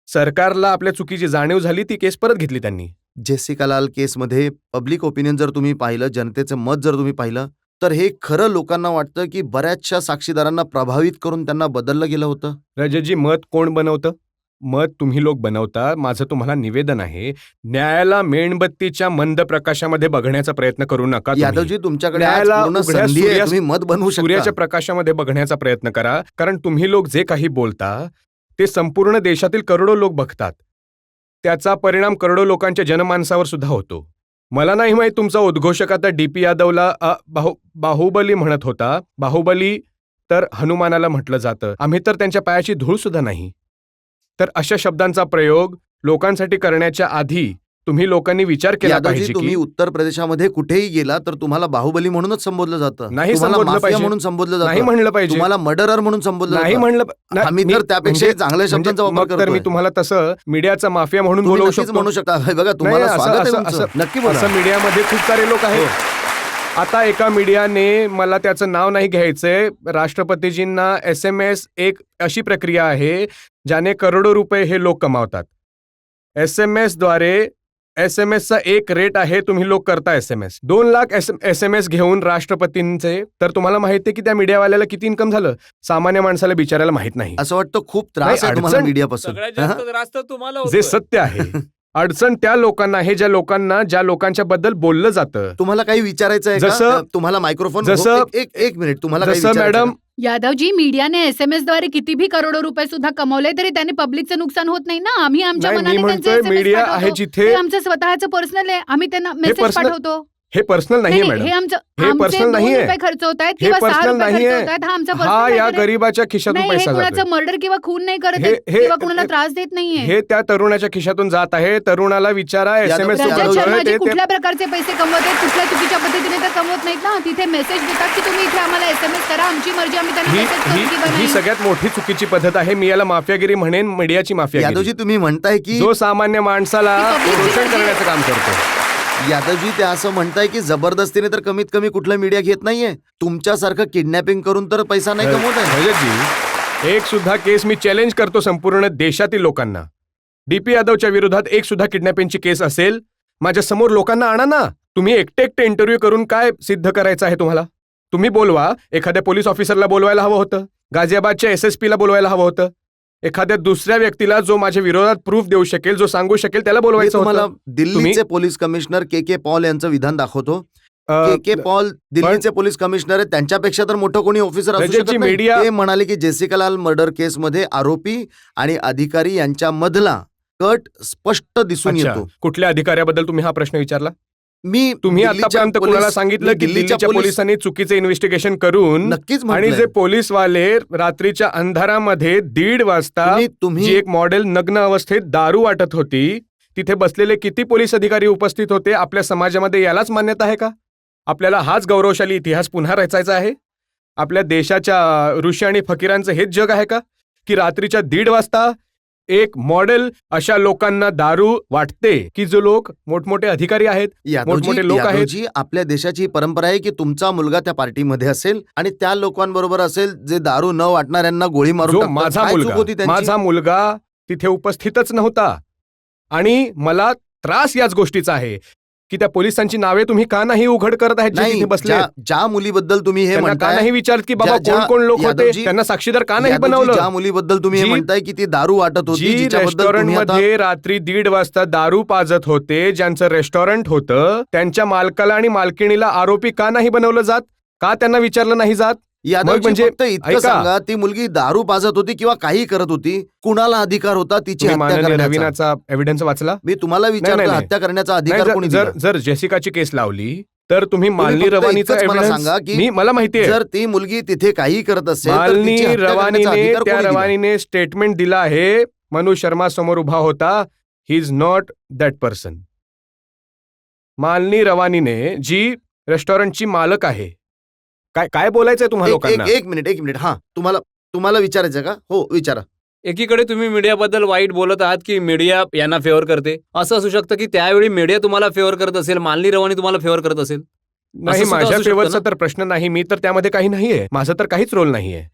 Speaker 3: सरकारला आपल्या चुकीची जाणीव झाली, ती केस परत घेतली त्यांनी.
Speaker 1: जेसिका लाल केसमध्ये पब्लिक ओपिनियन जर तुम्ही पाहिलं, जनतेचं मत जर तुम्ही पाहिलं, तर हे खरं लोकांना वाटतं की बऱ्याचशा साक्षीदारांना प्रभावित करून त्यांना बदललं गेलं होतं.
Speaker 3: रजतजी, मत कोण बनवतं? मत तुम्ही लोक बनवता. माझं तुम्हाला निवेदन आहे, न्यायाला मेणबत्तीच्या मंद प्रकाशामध्ये बघण्याचा प्रयत्न करू नका तुम्ही.
Speaker 1: यादवजी, तुमच्याकडे आज
Speaker 3: न्यायाला
Speaker 1: पूर्ण
Speaker 3: उघड्या
Speaker 1: संधी आहे,
Speaker 3: सूर्यास-
Speaker 1: तुम्ही मत बनवू
Speaker 3: सूर्याच्या
Speaker 1: शकता.
Speaker 3: प्रकाशामध्ये बघण्याचा प्रयत्न करा, कारण तुम्ही लोक जे काही बोलता ते संपूर्ण देशातील करोडो लोक बघतात. त्याचा परिणाम करोडो लोकांच्या जनमानसावर सुद्धा होतो. मला नाही माहीत तुमचा उद्घोषक आता डीपी यादवला बाहुबली म्हणत होता. बाहुबली तर हनुमानाला म्हटलं जातं. आम्ही तर त्यांच्या पायाची धूळ सुद्धा नाही. तर अशा शब्दांचा प्रयोग लोकांसाठी करण्याच्या आधी तुम्ही लोकांनी विचार केला
Speaker 1: यादवजी,
Speaker 3: पाहिजे
Speaker 1: तुम्ही
Speaker 3: की
Speaker 1: उत्तर प्रदेशामध्ये कुठेही गेला तर तुम्हाला बाहुबली म्हणूनच संबोधलं जातं.
Speaker 3: नाही
Speaker 1: तुम्हाला
Speaker 3: संबोधलं
Speaker 1: माफिया
Speaker 3: पाहिजे.
Speaker 1: म्हणून संबोधलं
Speaker 3: नाही
Speaker 1: जातं.
Speaker 3: म्हणलं पाहिजे.
Speaker 1: तुम्हाला मर्डरर म्हणून संबोधलं
Speaker 3: नाही
Speaker 1: जातं.
Speaker 3: म्हणलं
Speaker 1: आम्ही तर त्यापेक्षाही चांगल्या शब्दांचा वापर
Speaker 3: मग तर
Speaker 1: करतोय.
Speaker 3: मी तुम्हाला तसं मीडियाचा माफिया म्हणून
Speaker 1: तुम्ही
Speaker 3: बोलवू
Speaker 1: नक्कीच
Speaker 3: शकतो.
Speaker 1: म्हणू शकता. हे बघा, तुम्हाला
Speaker 3: नाही,
Speaker 1: स्वागत आहे
Speaker 3: असं-
Speaker 1: तुमचं.
Speaker 3: असं-
Speaker 1: नक्की बोला.
Speaker 3: असं मीडियामध्ये खूप सारे लोक आहेत. आता एका मीडियाने, मला त्याचं नाव नाही घ्यायचंय, राष्ट्रपतीजींना SMS, एक अशी प्रक्रिया आहे ज्याने करोडो रुपये हे लोक कमावतात. SMS चा एक रेट आहे, तुम्ही लोक करता SMS. 2 लाख SMS घेऊन राष्ट्रपतींचे, तर तुम्हाला माहिती आहे की त्या मीडियावाल्याला किती इन्कम झालं? सामान्य माणसाला बिचारायला माहित नाही.
Speaker 1: असं वाटतं खूप त्रास
Speaker 3: नाही,
Speaker 1: आहे तुम्हाला
Speaker 3: अडचण-
Speaker 1: मीडियापासून.
Speaker 2: सगळ्यात
Speaker 1: हा?
Speaker 2: जास्त त्रास तर तुम्हाला
Speaker 3: जे
Speaker 2: होतोय.
Speaker 3: सत्य आहे. अडचण त्या लोकांना आहे ज्या लोकांच्या बद्दल बोललं जातं.
Speaker 1: तुम्हाला काही विचारायचं आहे
Speaker 3: जसं-
Speaker 1: का? तुम्हाला मायक्रोफोन.
Speaker 3: जसं-
Speaker 1: हो, एक मिनिट, तुम्हाला काही
Speaker 3: जसं
Speaker 1: विचारायचं
Speaker 3: मॅडम,
Speaker 1: आहे
Speaker 4: यादवजी, मीडियाने SMS द्वारे किती भी करोडो रुपये सुद्धा कमवले तरी त्याने पब्लिकचं नुकसान होत नाही ना. आम्ही आमच्या
Speaker 3: नाही, मी
Speaker 4: मनाने
Speaker 3: म्हणतोय
Speaker 4: त्यांचे SMS
Speaker 3: मीडिया आहे
Speaker 4: पाठवतो.
Speaker 3: जिथे
Speaker 4: ते आमचं स्वतःचं पर्सनल आहे, आम्ही त्यांना मेसेज
Speaker 3: personal-
Speaker 4: पाठवतो.
Speaker 3: हे पर्सनल नाहीये
Speaker 4: नाही,
Speaker 3: मॅडम.
Speaker 4: हे आमचं
Speaker 3: हे
Speaker 4: आमचे
Speaker 3: personal
Speaker 4: 2
Speaker 3: नाहीये.
Speaker 4: रुपये खर्च होत आहेत
Speaker 3: हे
Speaker 4: किंवा 6
Speaker 3: पर्सनल
Speaker 4: रुपये खर्च
Speaker 3: नाहीये.
Speaker 4: होत आहेत, हा आमचा
Speaker 3: हा
Speaker 4: personal
Speaker 3: या
Speaker 4: matter आहे.
Speaker 3: गरीबाच्या खिशातून
Speaker 4: नाही, हे
Speaker 3: पैसा
Speaker 4: कुणाचं
Speaker 3: जातोय.
Speaker 4: मर्डर किंवा खून नाही करत
Speaker 3: हे-
Speaker 4: आहेत
Speaker 3: हे-
Speaker 4: किंवा कुणाला
Speaker 3: हे-
Speaker 4: त्रास देत नाहीये.
Speaker 3: हे त्या तरुणाच्या खिशातून जात आहे. तरुणाला विचारा
Speaker 1: यादव-
Speaker 3: SMS
Speaker 1: यादव-
Speaker 4: रजत शर्माजी
Speaker 3: ते
Speaker 4: कुठल्या प्रकारचे पैसे कमवत आहेत, कुठल्या चुकीच्या पद्धतीने तर कमवत नाहीत ना. तिथे मेसेज देतात की तुम्ही इथे आम्हाला SMS करा, आमची मर्जी, आम्ही त्यांना
Speaker 3: ही
Speaker 4: मेसेज करू किंवा
Speaker 3: ही
Speaker 4: नाही.
Speaker 3: सगळ्यात मोठी चुकीची पद्धत आहे. मी याला माफियागिरी म्हणेन, मीडियाची माफियागिरी.
Speaker 1: यादवजी, तुम्ही म्हणताय की
Speaker 3: जो सामान्य माणसाला
Speaker 4: ही publicity
Speaker 3: शोषण
Speaker 4: म्हणजे-
Speaker 3: करण्याचं काम करतो.
Speaker 1: यादवजी, ते असं म्हणताय की जबरदस्तीने तर कमीत कमी कुठलं मीडिया घेत नाहीये. तुमच्यासारखं किडनॅपिंग करून तर पैसा नाही कमवत आहे.
Speaker 3: रजतजी, एक सुद्धा केस मी चॅलेंज करतो संपूर्ण देशातील लोकांना. डीपी यादवच्या विरोधात एक सुद्धा किडनॅपिंगची केस असेल, माझ्या समोर लोकांना आणा ना. तुम्ही एकटे इंटरव्ह्यू करून काय सिद्ध करायचं आहे तुम्हाला? तुम्ही बोलवा. एखाद्या पोलीस ऑफिसरला बोलवायला हवं होतं, गाझियाबादच्या SSP ला बोलवायला हवं होतं, एखाद्या दुसऱ्या व्यक्तीला जो माझ्या विरोधात प्रूफ देऊ शकेल, जो सांगू शकेल, त्याला
Speaker 1: मी
Speaker 3: बोलवायचं
Speaker 1: तुम्हाला
Speaker 3: होतं.
Speaker 1: दिल्लीचे पोलीस कमिशनर KK पॉल यांचं विधान दाखवतो. के पॉल दिल्लीचे पोलीस कमिशनर आहेत, त्यांच्यापेक्षा तर मोठं कोणी ऑफिसर असू
Speaker 3: रजतजी,
Speaker 1: शकत नाही.
Speaker 3: मीडिया-
Speaker 1: ते म्हणाले की जेसिका लाल मर्डर केसमध्ये आरोपी आणि अधिकारी यांच्या मधला कट स्पष्ट दिसून
Speaker 3: अच्छा,
Speaker 1: येतो.
Speaker 3: कुठल्या अधिकाऱ्याबद्दल तुम्ही हा प्रश्न विचारला?
Speaker 1: मी
Speaker 3: तुम्ही
Speaker 1: दिल्लीच्या
Speaker 3: आतापर्यंत
Speaker 1: पोलीस-
Speaker 3: कुणाला सांगितलं
Speaker 1: मी
Speaker 3: की दिल्लीच्या पोलिसांनी चुकीचे इन्व्हेस्टिगेशन करून
Speaker 1: नक्कीच
Speaker 3: आणि
Speaker 1: म्हटलंय.
Speaker 3: जे पोलीसवाले रात्रीच्या अंधारामध्ये 1:30 वाजता जी
Speaker 1: तुम्ही
Speaker 3: एक मॉडेल नग्न अवस्थेत दारू वाटत होती, तिथे बसलेले किती पोलीस अधिकारी उपस्थित होते? आपल्या समाजामध्ये यालाच मान्यता आहे का? आपल्याला हाच गौरवशाली इतिहास पुन्हा रचायचा आहे? आपल्या देशाच्या ऋषी आणि फकीरांचं हेच जग आहे का की रात्रीच्या 1:30 वाजता एक मॉडेल अशा लोकांना दारू वाटते की जो लोक मोठमोठे अधिकारी आहेत, मोठमोठे लोक आहेत?
Speaker 1: यादवजी, आपल्या देशाची ही परंपरा आहे की तुमचा मुलगा त्या पार्टीमध्ये असेल आणि त्या लोकांबरोबर असेल जे दारू न वाटणाऱ्यांना गोळी मारून
Speaker 3: जो
Speaker 1: टाकतात.
Speaker 3: माझा
Speaker 1: काय चूक होती
Speaker 3: मुलगा
Speaker 1: त्यांची?
Speaker 3: माझा मुलगा तिथे उपस्थितच नव्हता आणि मला त्रास याच गोष्टीचा आहे की त्या पोलिसांची नावे तुम्ही का नाही उघड करत आहेत जे
Speaker 1: नाही,
Speaker 3: तिथे बसले?
Speaker 1: ज्या मुलीबद्दल तुम्ही हे
Speaker 3: त्यांना का
Speaker 1: म्हणताय,
Speaker 3: नाही विचारत की बाबा
Speaker 1: ज्या-
Speaker 3: कोण कोण लोक होते,
Speaker 1: यादवजी-
Speaker 3: त्यांना साक्षीदार का नाही
Speaker 1: यादवजी,
Speaker 3: बनवलं?
Speaker 1: ज्या मुलीबद्दल तुम्ही हे
Speaker 3: जी-
Speaker 1: म्हणताय की ती दारू वाटत होती,
Speaker 3: जी
Speaker 1: जिच्याबद्दल तुम्ही आता-
Speaker 3: रेस्टॉरंटमध्ये रात्री 1:30 वाजता दारू पाजत होते, ज्यांचं रेस्टॉरंट होतं, त्यांच्या मालकाला आणि मालकिणीला आरोपी का नाही बनवलं जात? का त्यांना विचारलं नाही जात?
Speaker 1: यादवजी,
Speaker 3: म्हणजे
Speaker 1: फक्त इतकं
Speaker 3: ऐका.
Speaker 1: सांगा, ती मुलगी दारू पाजत होती किंवा काही करत होती, कुणाला अधिकार होता तिची
Speaker 3: तुम्ही
Speaker 1: हत्या
Speaker 3: माननीय
Speaker 1: करण्याचा?
Speaker 3: रवीनाचा एव्हिडन्स वाचला?
Speaker 1: मी तुम्हाला विचारतो,
Speaker 3: नाही, नाही.
Speaker 1: हत्या करण्याचा
Speaker 3: नाही,
Speaker 1: अधिकार कोणी
Speaker 3: जर
Speaker 1: दिला?
Speaker 3: जर जेसिकाची केस लावली तर तुम्ही मालनी
Speaker 1: फक्त
Speaker 3: रवानीचा
Speaker 1: इतकंच मला
Speaker 3: एव्हिडन्स
Speaker 1: सांगा की
Speaker 3: मला माहितीये
Speaker 1: जर ती मुलगी तिथे काही करत असेल तर
Speaker 3: मालनी
Speaker 1: तिची हत्या करण्याचा
Speaker 3: रवानीने
Speaker 1: अधिकार
Speaker 3: त्या
Speaker 1: कोणी दिला?
Speaker 3: रवानीने स्टेटमेंट दिला आहे. मनु शर्मा समोर उभा होता. He is not that person. Malini रवानीने जी रेस्टॉरंटची मालक आहे, काय काय बोलायचंय तुम्हाला लोकांना?
Speaker 1: एक मिनिट हा, तुम्हाला विचारायचं का? हो, विचारा.
Speaker 2: एकीकडे तुम्ही मीडियाबद्दल वाईट बोलत आहात की मीडिया यांना फेवर करते. असं असू शकतं की त्यावेळी मीडिया तुम्हाला फेवर करत असेल, मालनी रवानी तुम्हाला फेवर करत असेल.
Speaker 3: नाही,
Speaker 2: असं सुद्धा
Speaker 3: माझ्या
Speaker 2: असू शकतं
Speaker 3: फेवरचा
Speaker 2: ना?
Speaker 3: तर प्रश्न नाही. मी तर त्यामध्ये काही नाहीये. माझा तर काहीच रोल नाहीये.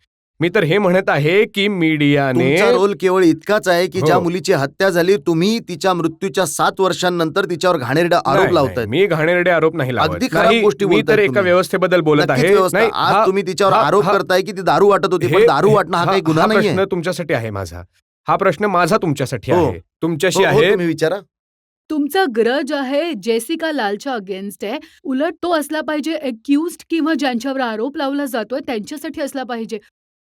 Speaker 3: मी तर हे म्हणत आहे की मीडियाने
Speaker 1: तुमचा रोल केवळ इतकाच आहे की
Speaker 3: हो.
Speaker 1: ज्या मुलीची हत्या झाली, तुम्ही तिच्या मृत्यूच्या 7 वर्षांनंतर तिच्यावर घाणेरडा आरोप
Speaker 3: नाही,
Speaker 1: लावताय.
Speaker 3: मी घाणेरडे आरोप नाही लावत.
Speaker 1: अगदी खराब
Speaker 3: नाही,
Speaker 1: गोष्टी
Speaker 3: मी
Speaker 1: बोलताय
Speaker 3: तर एका
Speaker 1: तुम्ही.
Speaker 3: व्यवस्थेबद्दल बोलत
Speaker 1: नक्कीच
Speaker 3: आहे.
Speaker 1: व्यवस्था.
Speaker 3: नाही,
Speaker 1: आज तुम्ही तिच्यावर आरोप करताय की ती दारू वाटत होती, पण दारू वाटणं हा काही गुन्हा नाहीये.
Speaker 3: प्रश्न तुमच्यासाठी आहे माझा. हा प्रश्न माझा तुमच्यासाठी
Speaker 1: हो.
Speaker 3: आहे. तुमच्याशी
Speaker 1: हो, हो,
Speaker 3: आहे.
Speaker 1: तुम्ही विचारा.
Speaker 4: तुमचा ग्रज आहे जेसिका लालच्या अगेन्स्ट आहे. उलट तो असला पाहिजे अक्युज्ड किंवा ज्यांच्यावर आरोप लावला जातोय त्यांच्यासाठी असला पाहिजे.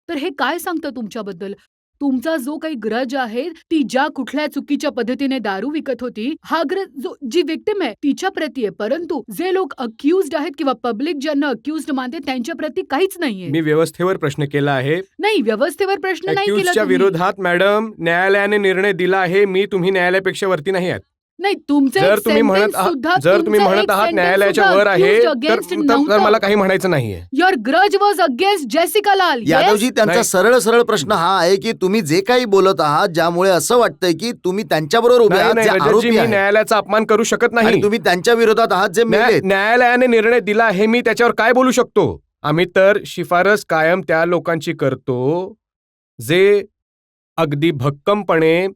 Speaker 4: तर हे काय सांगतं तुमच्याबद्दल? तुमचा जो काही ग्रज आहे, ती ज्या कुठल्या चुकीच्या पद्धतीने दारू विकत होती, हा ग्रज जी विक्टिम आहे तिच्या प्रती आहे. परंतु जे लोक अक्युज्ड आहेत किंवा पब्लिक ज्यांना अक्युज्ड मानते त्यांच्या प्रती काहीच नाहीये.
Speaker 3: मी व्यवस्थेवर प्रश्न केला आहे.
Speaker 4: नाही, व्यवस्थेवर प्रश्न नाही केला
Speaker 3: अक्यूजच्या
Speaker 4: तुम्ही.
Speaker 3: विरोधात मॅडम न्यायालयाने निर्णय दिला आहे. तुम्ही न्यायालयापेक्षा वरती नाही आहात.
Speaker 4: नाही, तुमचे
Speaker 3: जर तुम्ही म्हणत
Speaker 4: sentence सुद्धा-
Speaker 3: आहात जर तुम्ही
Speaker 4: तुमचं
Speaker 3: म्हणत
Speaker 4: एक
Speaker 3: आहात
Speaker 4: sentence
Speaker 3: न्यायालयाच्या
Speaker 4: सुद्धा
Speaker 3: वर आहे
Speaker 4: accused
Speaker 3: तर
Speaker 4: against
Speaker 3: तर
Speaker 4: नव्हतं.
Speaker 3: मला काही म्हणायचं नाहीये.
Speaker 4: Your grudge was against Jessica Lal. Yes?
Speaker 1: Yadavji, त्यांचा
Speaker 3: नाही.
Speaker 1: सरळ सरळ प्रश्न हा आहे की तुम्ही जे काही बोलत आहात, ज्यामुळे असं वाटतंय की तुम्ही त्यांच्याबरोबर उभे
Speaker 3: नाही,
Speaker 1: आहात
Speaker 3: नाही,
Speaker 1: जे
Speaker 3: रजतजी,
Speaker 1: आरोपी
Speaker 3: मी
Speaker 1: आहेत,
Speaker 3: न्यायालयाचा अपमान करू शकत नाही.
Speaker 1: आणि तुम्ही त्यांच्या विरोधात आहात जे मेलेत.
Speaker 3: न्यायालयाने निर्णय दिला आहे, मी त्याच्यावर काय बोलू शकतो? आम्ही तर शिफारस कायम त्या लोकांची करतो जे अगदी भक्कमपणे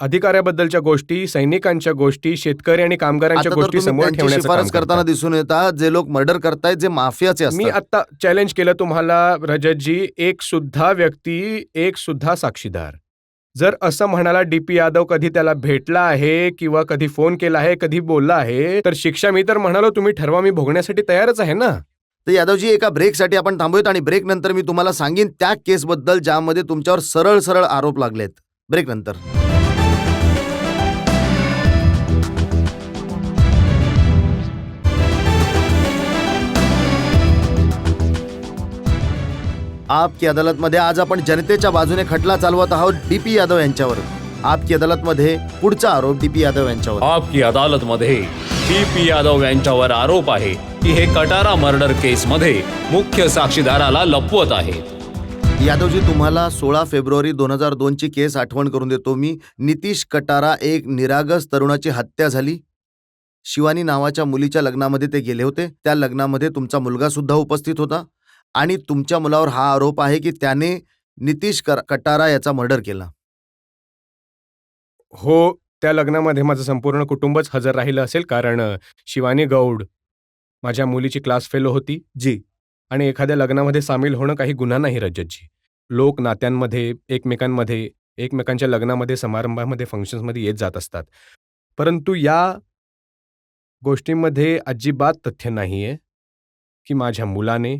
Speaker 3: अधिकाऱ्याबद्दलच्या गोष्टी, सैनिकांच्या गोष्टी, शेतकरी आणि कामगारांच्या
Speaker 1: आता तर
Speaker 3: गोष्टी
Speaker 1: तुम्ही
Speaker 3: समोर
Speaker 1: त्यांची
Speaker 3: ठेवण्याचं
Speaker 1: शिफारस
Speaker 3: काम
Speaker 1: करताना
Speaker 3: करतात.
Speaker 1: दिसून येतात जे लोक मर्डर करतायत, जे माफियाचे
Speaker 3: मी
Speaker 1: असतात.
Speaker 3: आता चॅलेंज केलं तुम्हाला रजतजी, एक सुद्धा व्यक्ती, एक सुद्धा साक्षीदार जर असं म्हणाला डीपी यादव कधी त्याला भेटला आहे किंवा कधी फोन केला आहे, कधी बोलला आहे, तर शिक्षा मी तर म्हणालो तुम्ही ठरवा, मी भोगण्यासाठी तयारच आहे ना.
Speaker 1: तर यादवजी, एका ब्रेकसाठी आपण थांबूयात आणि ब्रेक नंतर मी तुम्हाला सांगेन त्या केसबद्दल ज्यामध्ये तुमच्यावर सरळ सरळ आरोप लागलेत. ब्रेक नंतर. आपकी अदालतमध्ये आज आपण जनतेच्या बाजूने खटला चालवत आहोत डीपी यादव यांच्यावर. आपकी अदालतमध्ये पुढचा आरोप डीपी यादव यांच्यावर.
Speaker 2: आपकी अदालतमध्ये डीपी यादव यांच्यावर आरोप आहे की हे कटारा मर्डर केसमध्ये मुख्य साक्षीदाराला लपवत आहेत.
Speaker 1: यादवजी, तुम्हाला 16 फेब्रुवारी 2002 ची केस आठवण करून देतो मी. नितीश कटारा, एक निरागस तरुणाची हत्या झाली. शिवानी नावाच्या मुलीच्या लग्नामध्ये ते गेले होते. त्या लग्नामध्ये तुमचा मुलगा सुद्धा उपस्थित होता आणि तुमच्या मुलावर हा आरोप आहे की त्याने नितीश कटारा याचा मर्डर केला.
Speaker 3: हो, त्या लग्नामध्ये माझं संपूर्ण कुटुंबच हजर राहिलं असेल, कारण शिवानी गौड माझ्या मुलीची क्लास फेलो होती.
Speaker 1: जी.
Speaker 3: आणि एखाद्या लग्नामध्ये सामील होणं काही गुन्हा नाही रजतजी. लोक नात्यांमध्ये, एकमेकांमध्ये, एकमेकांच्या लग्नामध्ये, समारंभामध्ये, फंक्शन्समध्ये येत जात असतात. परंतु या गोष्टींमध्ये अजिबात तथ्य नाहीये की माझ्या मुलाने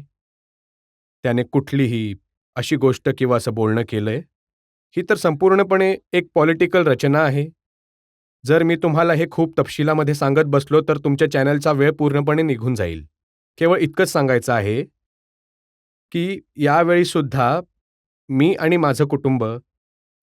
Speaker 3: त्याने कुठलीही अशी गोष्ट किंवा असं बोलणं केलंय. ही तर संपूर्णपणे एक पॉलिटिकल रचना आहे. जर मी तुम्हाला हे खूप तपशिलामध्ये सांगत बसलो तर तुमच्या चॅनलचा वेळ पूर्णपणे निघून जाईल. केवळ इतकंच सांगायचं आहे की यावेळी सुद्धा मी आणि माझं कुटुंब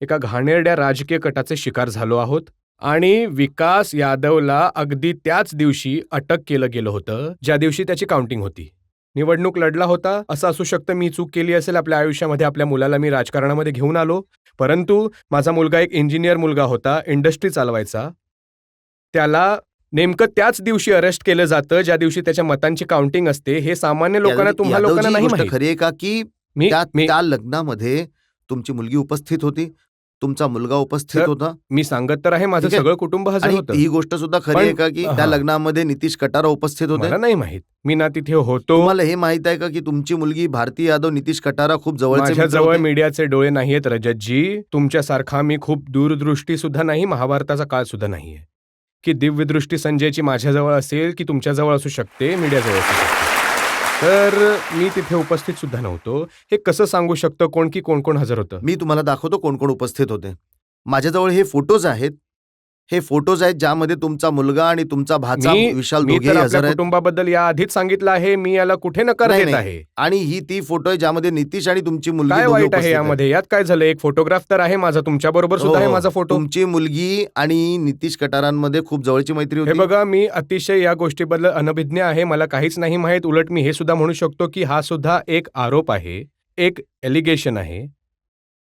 Speaker 3: एका घाणेरड्या राजकीय कटाचे शिकार झालो आहोत आणि विकास यादवला अगदी त्याच दिवशी अटक केलं गेलं होतं ज्या दिवशी त्याची काउंटिंग होती. निवडणूक लढला होता. असं असू शकतं मी चूक केली असेल आपल्या आयुष्यामध्ये, आपल्या मुलाला मी राजकारणामध्ये घेऊन आलो, परंतु माझा मुलगा एक इंजिनियर मुलगा होता, इंडस्ट्री चालवायचा. त्याला नेमकं त्याच दिवशी अरेस्ट केलं जातं ज्या दिवशी त्याच्या मतांची काउंटिंग असते. हे सामान्य लोकांना, तुम्हा
Speaker 1: यादवजी,
Speaker 3: लोकांना नाही
Speaker 1: गोष्ट
Speaker 3: माहित.
Speaker 1: खरी आहे का की त्या लग्नामध्ये तुमची मुलगी उपस्थित होती, तुमचा मुलगा उपस्थित
Speaker 3: तर
Speaker 1: होता?
Speaker 3: मी सांगत तर आहे, माझं
Speaker 1: ठीक आहे.
Speaker 3: सगळं कुटुंब हजर
Speaker 1: आणि
Speaker 3: होतं.
Speaker 1: ही गोष्ट सुद्धा खरी
Speaker 3: पण-
Speaker 1: आहे का की त्या
Speaker 3: हां.
Speaker 1: लग्नामध्ये नितीश कटारा उपस्थित होते?
Speaker 3: मला नाही माहित, मी ना तिथे होतो.
Speaker 1: तुम्हाला हे माहित आहे का की तुमची मुलगी भारती यादव नितीश कटारा खूप जवळचे
Speaker 3: माझ्या
Speaker 1: मित्र
Speaker 3: जवळ
Speaker 1: होते?
Speaker 3: मीडियाचे डोळे नाहीयेत रजतजी. तुमच्यासारखा मी खूप दूरदृष्टी सुद्धा नाही, महाभारताचा काळ सुद्धा नाहीये की दिव्यदृष्टी संजयची माझ्याजवळ असेल की तुमच्याजवळ असू शकते, मीडियाजवळ असू शकते. तर मी तिथे उपस्थित सुद्धा नव्हतो. हे कसं सांगू शकतं कोण की कोण कोण हजर होतं?
Speaker 1: मी तुम्हाला दाखवतो कोण कोण उपस्थित होते. माझ्याजवळ हे फोटोज आहेत. हे फोटोज आहेत ज्यामध्ये तुमचा मुलगा आणि तुमचा भाचा विशाल
Speaker 3: मी
Speaker 1: दोघेही
Speaker 3: तर
Speaker 1: हजर
Speaker 3: आपल्या
Speaker 1: आहेत.
Speaker 3: कुटुंबाबद्दल या आधीच सांगितलं आहे, मी याला कुठे नकार
Speaker 1: नाही,
Speaker 3: देत
Speaker 1: नाही.
Speaker 3: आहे.
Speaker 1: आणि ही ती फोटो आहे ज्यामध्ये नितीश आणि तुमची मुलगी
Speaker 3: काय
Speaker 1: दोघे
Speaker 3: वाईट
Speaker 1: उपस्थित
Speaker 3: आहे
Speaker 1: आहेत.
Speaker 3: यामध्ये? यात काय झालं? एक फोटोग्राफ तर आहे माझा, तुमच्या बरोबर सुद्धा आहे
Speaker 1: हो,
Speaker 3: माझा फोटो.
Speaker 1: तुमची मुलगी आणि नितीश कटारांमध्ये खूप जवळची मैत्री
Speaker 3: हे
Speaker 1: होती.
Speaker 3: बघा, मी अतिशय या गोष्टीबद्दल अनभिज्ञ आहे, मला काहीच नाही माहीत. उलट मी हे सुद्धा म्हणू शकतो की हा सुद्धा एक आरोप आहे, एक एलिगेशन आहे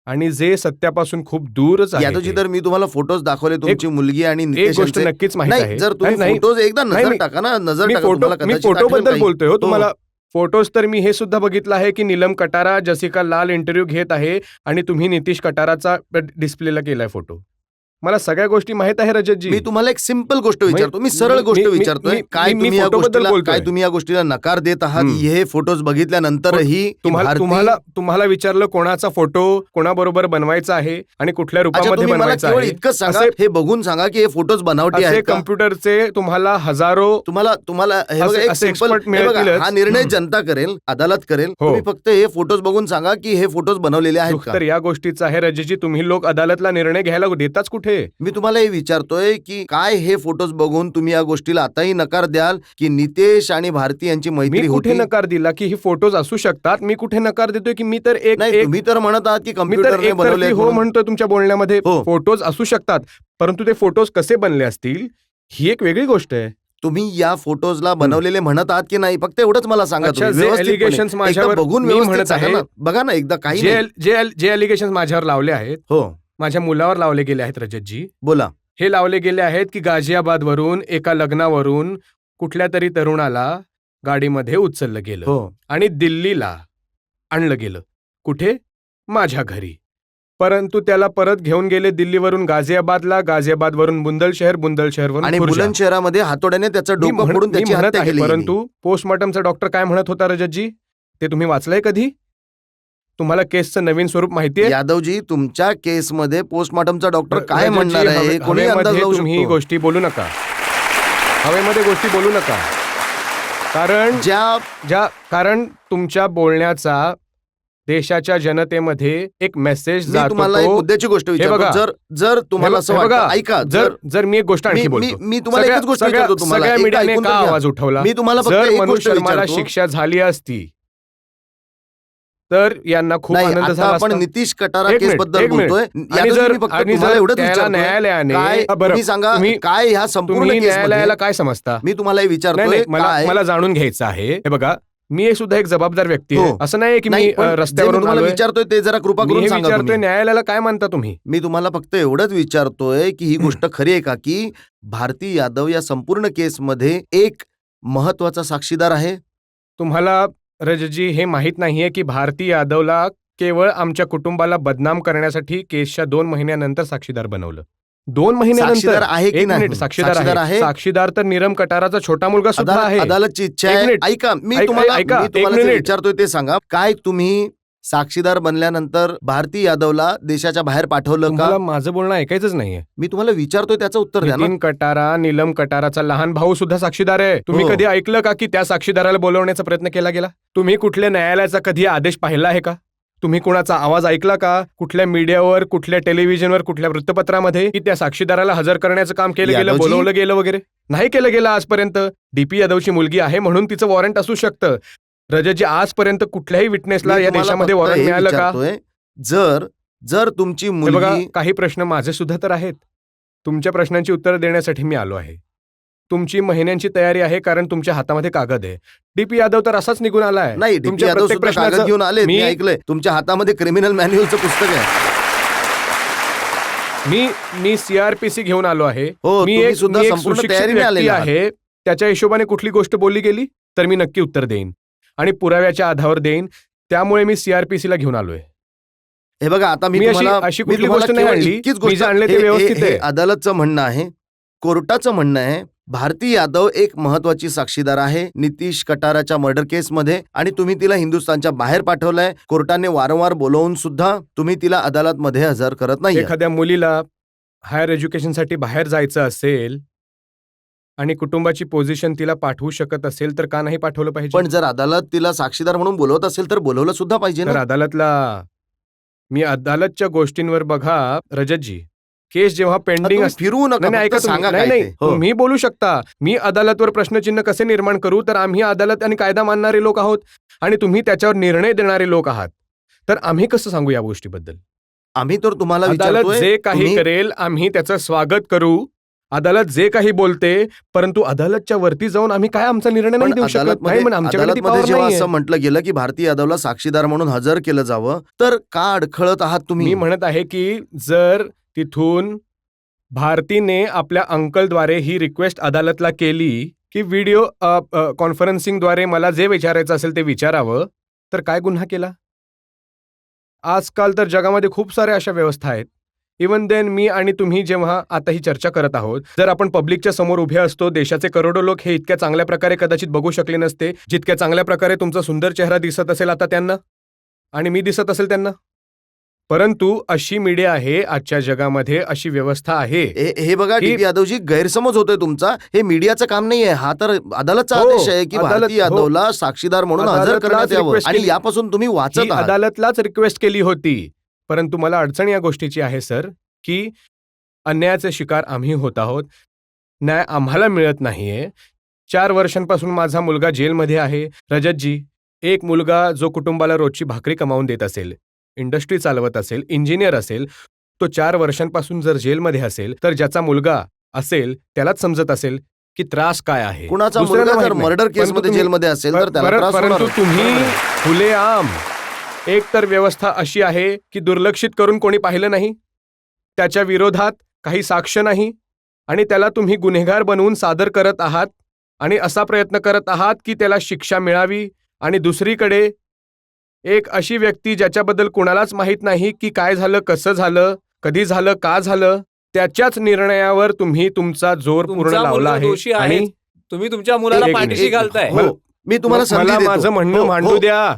Speaker 3: आणि जे सत्यापासून खूप दूरच आहे.
Speaker 1: यादवजी,
Speaker 3: ते.
Speaker 1: तर मी तुम्हाला फोटोज दाखवले तुमची मुलगी आणि
Speaker 3: एक
Speaker 1: नितीश
Speaker 3: गोष्ट
Speaker 1: यांचे.
Speaker 3: नक्कीच माहित
Speaker 1: नाही,
Speaker 3: आहे.
Speaker 1: जर तुम्ही
Speaker 3: नाही,
Speaker 1: फोटोज एकदा
Speaker 3: नाही,
Speaker 1: नजर
Speaker 3: मी-
Speaker 1: टाका ना, नजर
Speaker 3: मी
Speaker 1: टाका, तुम्हाला
Speaker 3: मी
Speaker 1: कदाचित आठवेल
Speaker 3: फोटोबद्दल
Speaker 1: काही.
Speaker 3: बोलतोय हो
Speaker 1: हो.
Speaker 3: तुम्हाला. फोटोज तर मी हे सुद्धा बघितलं आहे की नीलम कटारा जसिका लाल इंटरव्ह्यू घेत आहे आणि तुम्ही नितीश कटाराचा डिस्प्लेला केलाय फोटो. मला सगळ्या गोष्टी माहित आहे रजतजी.
Speaker 1: मी तुम्हाला एक सिंपल गोष्ट विचारतो, मी सरळ
Speaker 3: मी-
Speaker 1: गोष्ट
Speaker 3: मी-
Speaker 1: विचारतोय.
Speaker 3: मी-
Speaker 1: काय
Speaker 3: मी
Speaker 1: तुम्ही या
Speaker 3: फोटोबद्दल
Speaker 1: गोष्टीला
Speaker 3: बोलतोय.
Speaker 1: काय तुम्ही या गोष्टीला नकार देत आहात? हे फोटोज बघितल्यानंतरही
Speaker 3: तुम्हाला विचारलं कोणाचा फोटो कोणाबरोबर बनवायचा आहे आणि कुठल्या रूपामध्ये
Speaker 1: तुम्ही मला
Speaker 3: बनवायचा
Speaker 1: केवळ
Speaker 3: आहे.
Speaker 1: इतकंच सांगा,
Speaker 3: असे-
Speaker 1: हे बघून सांगा की हे फोटोज बनावटी
Speaker 3: असे
Speaker 1: आहेत का?
Speaker 3: कम्प्युटरचे तुम्हाला हजारो
Speaker 1: तुम्हाला हे बघा, एक
Speaker 3: असे
Speaker 1: सिंपल
Speaker 3: expert मिळतीलच.
Speaker 1: हा निर्णय जनता करेल, अदालत करेल.
Speaker 3: हो.
Speaker 1: तुम्ही फक्त हे फोटोज बघून सांगा की हे फोटोज बनवलेले आहेत
Speaker 3: दुःख
Speaker 1: का?
Speaker 3: तर या गोष्टीचं आहे रजतजी, तुम्ही लोक अदालतला निर्णय घ्यायला देताच कुठे?
Speaker 1: मी तुम्हाला हे विचारतोय की काय हे फोटोज बघून तुम्ही या गोष्टीला आताही नकार द्याल की नितेश आणि भारती यांची मैत्री
Speaker 3: मी कुठे
Speaker 1: होती?
Speaker 3: नकार दिला की हे फोटोज असू शकतात? मी कुठे नकार देतोय की मी तर
Speaker 1: नाही, तुम्ही तर म्हणत आहात की
Speaker 3: मी तर
Speaker 1: कम्प्युटरने बनवले
Speaker 3: एकतर्फी हो म्हणतोय तुमच्या बोलण्यामध्ये.
Speaker 1: हो.
Speaker 3: फोटोज असू शकतात, परंतु ते फोटोज कसे बनले असतील ही एक वेगळी गोष्ट आहे.
Speaker 1: तुम्ही या फोटोजला बनवलेले म्हणत आहात की नाही? फक्त एवढंच मला सांगा.
Speaker 3: अच्छा,
Speaker 1: तुम्ही
Speaker 3: जे
Speaker 1: व्यवस्थितपणे.
Speaker 3: allegations
Speaker 1: एकदा
Speaker 3: माझ्यावर
Speaker 1: बघून
Speaker 3: मी
Speaker 1: व्यवस्थित
Speaker 3: म्हणत
Speaker 1: सांगा
Speaker 3: आहे,
Speaker 1: ना. बघा ना एकदा, काही नाही.
Speaker 3: जे एलिगेशन माझ्यावर लावले आहेत,
Speaker 1: हो,
Speaker 3: माझ्या मुलावर लावले गेले आहेत रजतजी.
Speaker 1: बोला.
Speaker 3: हे लावले गेले आहेत की गाझियाबादवरून एका लग्नावरून कुठल्या तरी तरुणाला गाडीमध्ये उचललं गेलं
Speaker 1: हो,
Speaker 3: आणि दिल्लीला आणलं गेलं. कुठे? माझ्या घरी. परंतु त्याला परत घेऊन गेले दिल्लीवरून गाझियाबादला, गाझियाबादवरून बुंदलशहरवरून
Speaker 1: आणि
Speaker 3: खुर्जा.
Speaker 1: बुलंदशहरामध्ये हातोड्याने त्याचं
Speaker 3: मी
Speaker 1: डोकं
Speaker 3: म्हणत
Speaker 1: फोडून त्याची
Speaker 3: म्हणत
Speaker 1: हत्या
Speaker 3: आहे,
Speaker 1: केली गेली.
Speaker 3: परंतु पोस्टमॉर्टमचा डॉक्टर काय म्हणत होता रजतजी? ते तुम्ही वाचलंय कधी? तुम्हाला केसचं नवीन स्वरूप माहितीये?
Speaker 1: यादवजी, तुमच्या केसमध्ये पोस्टमॉर्टमचा डॉक्टर काय
Speaker 3: रजतजी,
Speaker 1: म्हणणार आहे कोणी अंदाज
Speaker 3: हवेमध्ये
Speaker 1: लावू
Speaker 3: तुम्ही
Speaker 1: शकतो?
Speaker 3: गोष्टी बोलू नका. हवेमध्ये गोष्टी बोलू नका. कारण तुमच्या बोलण्याचा देशाच्या जनतेमध्ये एक मेसेज
Speaker 1: मी
Speaker 3: जातो.
Speaker 1: तुम्हाला एक मुद्द्याची गोष्ट
Speaker 3: बघा.
Speaker 1: विचारतो. जर तुम्हाला असं
Speaker 3: हे बघा,
Speaker 1: वाटतं, ऐका,
Speaker 3: जर मी एक गोष्ट आणखी
Speaker 1: मी-
Speaker 3: बोलतो.
Speaker 1: मी तुम्हाला एकच गोष्ट विचारतो तुम्हाला.
Speaker 3: सगळ्या
Speaker 1: एकदा
Speaker 3: मीडियाने
Speaker 1: ऐकून
Speaker 3: का
Speaker 1: तर घ्या.
Speaker 3: आवाज उठवला?
Speaker 1: मी तुम्हाला फक्त
Speaker 3: जर
Speaker 1: एक
Speaker 3: मनोज
Speaker 1: गोष्ट
Speaker 3: शर्माला
Speaker 1: विचारतो.
Speaker 3: शिक्षा झाली असती तर यांना खूप
Speaker 1: नाही,
Speaker 3: आनंद
Speaker 1: आता
Speaker 3: झाला
Speaker 1: आपण
Speaker 3: असता.
Speaker 1: नितीश कटारा
Speaker 3: एक
Speaker 1: केस
Speaker 3: मिनिट,
Speaker 1: बद्दल
Speaker 3: एक मिनिट.
Speaker 1: बोलतोय.
Speaker 3: आणि
Speaker 1: यादवजी,
Speaker 3: जर
Speaker 1: मी फक्त
Speaker 3: आणि
Speaker 1: तुम्हाला
Speaker 3: जर
Speaker 1: एवढंच
Speaker 3: त्याला
Speaker 1: विचारतोय,
Speaker 3: न्यायालयाने
Speaker 1: काय
Speaker 3: बरं,
Speaker 1: तुम्ही सांगा,
Speaker 3: तुम्ही-
Speaker 1: काय ह्या संपूर्ण
Speaker 3: तुम्ही
Speaker 1: केसमध्ये
Speaker 3: न्यायालयाला काय समजता?
Speaker 1: मी तुम्हाला हे
Speaker 3: नाही
Speaker 1: विचारतोय
Speaker 3: नाही,
Speaker 1: काय?
Speaker 3: मला जाणून घ्यायचं आहे. हे बघा, मी सुद्धा एक जबाबदार व्यक्ती
Speaker 1: हो.
Speaker 3: आहे. असं नाही की
Speaker 1: नाही,
Speaker 3: मी
Speaker 1: पण जे मी
Speaker 3: रस्त्यावरून
Speaker 1: तुम्हाला
Speaker 3: आलोय.
Speaker 1: विचारतोय ते जरा कृपा
Speaker 3: मी
Speaker 1: करून
Speaker 3: हे
Speaker 1: सांगा
Speaker 3: विचारतोय
Speaker 1: तुम्ही.
Speaker 3: न्यायालयाला काय मानता तुम्ही?
Speaker 1: मी तुम्हाला फक्त एवढंच विचारतोय की ही गोष्ट खरी आहे का की भारती यादव या संपूर्ण केसमध्ये एक महत्वाचा साक्षीदार आहे?
Speaker 3: तुम्हाला रजजी हे माहित नाहीये की भारती यादवला केवळ आमच्या कुटुंबाला बदनाम करण्यासाठी केसच्या 2 महिन्यानंतर साक्षीदार बनवलं. 2 महिन्यानंतर
Speaker 1: साक्षीदार आहे की
Speaker 3: एक
Speaker 1: नाही?
Speaker 3: मिनिट, साक्षीदार
Speaker 1: साक्षीदार
Speaker 3: आहे.
Speaker 1: आहे?
Speaker 3: साक्षीदार तर नीरम कटाराचा छोटा मुलगा सुद्धा आहे.
Speaker 1: अदालतची इच्छा
Speaker 3: एक
Speaker 1: आहे.
Speaker 3: मिनिट.
Speaker 1: ऐका, मी
Speaker 3: ऐका,
Speaker 1: तुम्हाला
Speaker 3: ऐका,
Speaker 1: मी
Speaker 3: एक
Speaker 1: तुम्हाला जे
Speaker 3: मिनिट.
Speaker 1: विचारतोय ते सांगा. काय तुम्ही साक्षीदार बनल्यानंतर भारती यादवला देशाच्या बाहेर पाठवलं का?
Speaker 3: तुम्हाला माझं बोलणं ऐकायचंच नाहीये.
Speaker 1: मी तुम्हाला विचारतोय त्याचं उत्तर द्या ना.
Speaker 3: नितीन कटारा, नीलम कटाराचा लहान भाऊ सुद्धा साक्षीदार आहे. तुम्ही
Speaker 1: हो.
Speaker 3: कधी ऐकलं का की त्या साक्षीदाराला बोलवण्याचा प्रयत्न केला गेला? तुम्ही कुठल्या न्यायालयाचा कधी आदेश पाहिला आहे का? तुम्ही कुणाचा आवाज ऐकला का? कुठल्या मीडियावर, कुठल्या टेलिव्हिजनवर, कुठल्या वृत्तपत्रामध्ये की त्या साक्षीदाराला हजर करण्याचं काम केलं गेलं,
Speaker 1: यादवजी?
Speaker 3: बोलवलं गेलं वगैरे? नाही केलं गेलं आजपर्यंत. डीपी यादवची मुलगी आहे म्हणून तिचं वॉरंट असू शकतं. रजतजी, आजपर्यंत कुठल्याही विटनेसला
Speaker 1: मी
Speaker 3: या
Speaker 1: तुम्हाला
Speaker 3: देशामध्ये
Speaker 1: फक्त
Speaker 3: वॉरंट
Speaker 1: हे
Speaker 3: मिळालं का?
Speaker 1: विचारतोय, जर तुमची
Speaker 3: हे बघा,
Speaker 1: मुलगी
Speaker 3: काही प्रश्न माझे सुद्धा तर आहेत. तुमच्या प्रश्नांची उत्तरं देण्यासाठी मी आलो आहे. तुमची महिन्यांची तयारी आहे कारण तुमच्या हातामध्ये कागद आहे. डीपी यादव तर असाच निघून आलाय.
Speaker 1: नाही, डीपी
Speaker 3: तुमच्या
Speaker 1: यादव
Speaker 3: प्रत्येक
Speaker 1: सुद्धा कागद
Speaker 3: प्रश्नाचं
Speaker 1: घेऊन आले. मी
Speaker 3: मी-
Speaker 1: ऐकलंय तुमच्या हातामध्ये क्रिमिनल मॅन्युअलचं पुस्तक आहे.
Speaker 3: मी सीआरपीसी घेऊन आलो आहे.
Speaker 1: हो,
Speaker 3: मी
Speaker 1: तुम्ही
Speaker 3: एक
Speaker 1: सुद्धा
Speaker 3: मी एक
Speaker 1: संपूर्ण
Speaker 3: सुशिक्षित
Speaker 1: तयारीने
Speaker 3: व्यक्ती
Speaker 1: आलेले आहात.
Speaker 3: आहे. त्याच्या हिशोबाने कुठली गोष्ट बोलली गेली तर मी नक्की उत्तर देईन आणि पुराव्याच्या आधारावर देईन. त्यामुळे मी सीआरपीसीला घेऊन आलोय.
Speaker 1: हे बघा, आता मी
Speaker 3: मी अशी-
Speaker 1: तुम्हाला
Speaker 3: अशी
Speaker 1: मी
Speaker 3: कुठली
Speaker 1: तुम्हाला
Speaker 3: गोष्ट नाही
Speaker 1: केवळ
Speaker 3: आणली.
Speaker 1: इतकीच
Speaker 3: मी
Speaker 1: गोष्ट
Speaker 3: जे आणले ते
Speaker 1: हे-
Speaker 3: व्यवस्थित
Speaker 1: हे
Speaker 3: आहे.
Speaker 1: अदालतचं म्हणणं आहे, कोर्टाचं म्हणणं आहे, भारती यादव एक महत्वाची साक्षीदार आहे नितीश कटाराच्या मर्डर केसमध्ये आणि तुम्ही तिला हिंदुस्थानच्या बाहेर पाठवलंय. कोर्टाने वारंवार बोलवून सुद्धा तुम्ही तिला अदालतमध्ये हजर करत नाही.
Speaker 3: एखाद्या मुलीला हायर एज्युकेशनसाठी बाहेर जायचं असेल आणि कुटुंबाची पोझिशन तिला पाठवू शकत असेल तर का नाही पाठवलं पाहिजे?
Speaker 1: पण जर अदालत तिला साक्षीदार म्हणून बोलवत असेल तर बोलवलं सुद्धा पाहिजे
Speaker 3: तर
Speaker 1: ना.
Speaker 3: मी अदालतच्या गोष्टींवर बघा रजतजी, केस जेव्हा पेंडिंग
Speaker 1: तुम्ही
Speaker 3: असते.
Speaker 1: फिरवू नका,
Speaker 3: नाही,
Speaker 1: फक्त
Speaker 3: ऐका तुम्ही.
Speaker 1: सांगा
Speaker 3: नाही,
Speaker 1: काय
Speaker 3: नाही,
Speaker 1: ते. हो.
Speaker 3: तुम्ही बोलू शकता. मी अदालतवर प्रश्नचिन्ह कसे निर्माण करू? तर आम्ही अदालत आणि कायदा मानणारे लोक आहोत आणि तुम्ही त्याच्यावर निर्णय देणारे लोक आहात. तर आम्ही कसं सांगू या गोष्टीबद्दल?
Speaker 1: आम्ही तर तुम्हाला
Speaker 3: अदालत
Speaker 1: विचारतोय,
Speaker 3: जे काही
Speaker 1: तुम्ही-
Speaker 3: करेल आम्ही त्याचं स्वागत करू. अदालत जे काही बोलते, परंतु अदालतच्या वरती जाऊन आम्ही काय आमचा निर्णय नाही
Speaker 1: पण
Speaker 3: देऊ शकत. नाही,
Speaker 1: अदालतमध्ये
Speaker 3: पण आमच्याकडे ती
Speaker 1: अदालतमध्ये
Speaker 3: power
Speaker 1: जेव्हा
Speaker 3: नाहीये.
Speaker 1: असं म्हटलं गेलं की भारती यादवला साक्षीदार म्हणून हजर केलं जावं, तर का अडखळत आहात तुम्ही?
Speaker 3: मी म्हणत आहे की जर तिथून भारतीने आपल्या अंकलद्वारे ही रिक्वेस्ट अदालतला केली की व्हिडिओ कॉन्फरन्सिंगद्वारे मला जे विचारायचं असेल ते विचारावं, तर काय गुन्हा केला? आजकाल तर जगामध्ये खूप साऱ्या अशा व्यवस्था आहेत. इवन देन मी आणि तुम्ही जेव्हा आता ही चर्चा करत आहोत, जर आपण पब्लिकच्या समोर उभे असतो, देशाचे करोडो लोक हे इतक्या चांगल्या प्रकारे कदाचित बघू शकले नसते जितक्या चांगल्या प्रकारे तुमचा सुंदर चेहरा दिसत असेल आता त्यांना आणि मी दिसत असेल त्यांना. परंतु अशी मीडिया आहे आजच्या जगामध्ये, अशी व्यवस्था आहे.
Speaker 1: हे बघा
Speaker 3: की-
Speaker 1: डीपी यादवजी, गैरसमज होतोय तुमचा. हे मीडियाचं काम नाहीये, हा तर अदालतचा
Speaker 3: हो,
Speaker 1: आदेश आहे की
Speaker 3: अदालत-
Speaker 1: भारती यादवला साक्षीदार म्हणून हजर
Speaker 3: अदालतलाच
Speaker 1: करण्यात यावं
Speaker 3: request
Speaker 1: आणि
Speaker 3: केली.
Speaker 1: यापासून तुम्ही वाचत
Speaker 3: ही
Speaker 1: आहात.
Speaker 3: अदालतलाच रिक्वेस्ट केली होती. परंतु मला अडचण या गोष्टीची आहे सर, की अन्यायाचे शिकार आम्ही होत आहोत. न्याय आम्हाला मिळत नाहीये. 4 वर्षांपासून माझा मुलगा जेलमध्ये आहे. रजतजी, एक मुलगा जो कुटुंबाला रोजची भाकरी कमावून देत असेल, इंडस्ट्री चालवत असेल, इंजिनियर असेल, तो 4 वर्षांपासून जर जेलमध्ये असेल तर ज्याचा मुलगा असेल त्यालाच समजत असेल की त्रास काय आहे.
Speaker 1: कुणाचा
Speaker 3: दुसऱ्याला
Speaker 1: मुलगा जर
Speaker 3: माहित नाही.
Speaker 1: मर्डर
Speaker 3: परंतु
Speaker 1: केसमध्ये
Speaker 3: तुम्ही-
Speaker 1: जेलमध्ये असेल तर त्याला त्रास
Speaker 3: परंतु
Speaker 1: होणार.
Speaker 3: तुम्ही खुलेआम एक तर व्यवस्था अशी आहे की दुर्लक्षित करून कोणी पाहिलं नाही, त्याच्या विरोधात काही साक्ष नाही आणि त्याला तुम्ही गुन्हेगार बनवून सादर करत आहात आणि असा प्रयत्न करत आहात की त्याला शिक्षा मिळावी. आणि दुसरीकडे एक अशी व्यक्ती ज्याच्याबद्दल कुणालाच माहीत नाही की काय झालं, कसं झालं, कधी झालं, का झालं, त्याच्याच निर्णयावर तुम्ही तुमचा जोर पूर्ण
Speaker 2: तुमचा
Speaker 3: लावला
Speaker 2: मुलगा
Speaker 3: आहे.
Speaker 2: दोषी आहे.
Speaker 3: आणि
Speaker 2: तुम्ही तुमच्या मुलाला
Speaker 3: एक
Speaker 2: पाठीशी
Speaker 3: मिनिट.
Speaker 2: घालताय.
Speaker 1: हो, मी तुम्हाला संधी
Speaker 3: मला
Speaker 1: देतो.
Speaker 3: माझं म्हणणं
Speaker 1: हो,
Speaker 3: मांडू
Speaker 1: हो.
Speaker 3: द्या.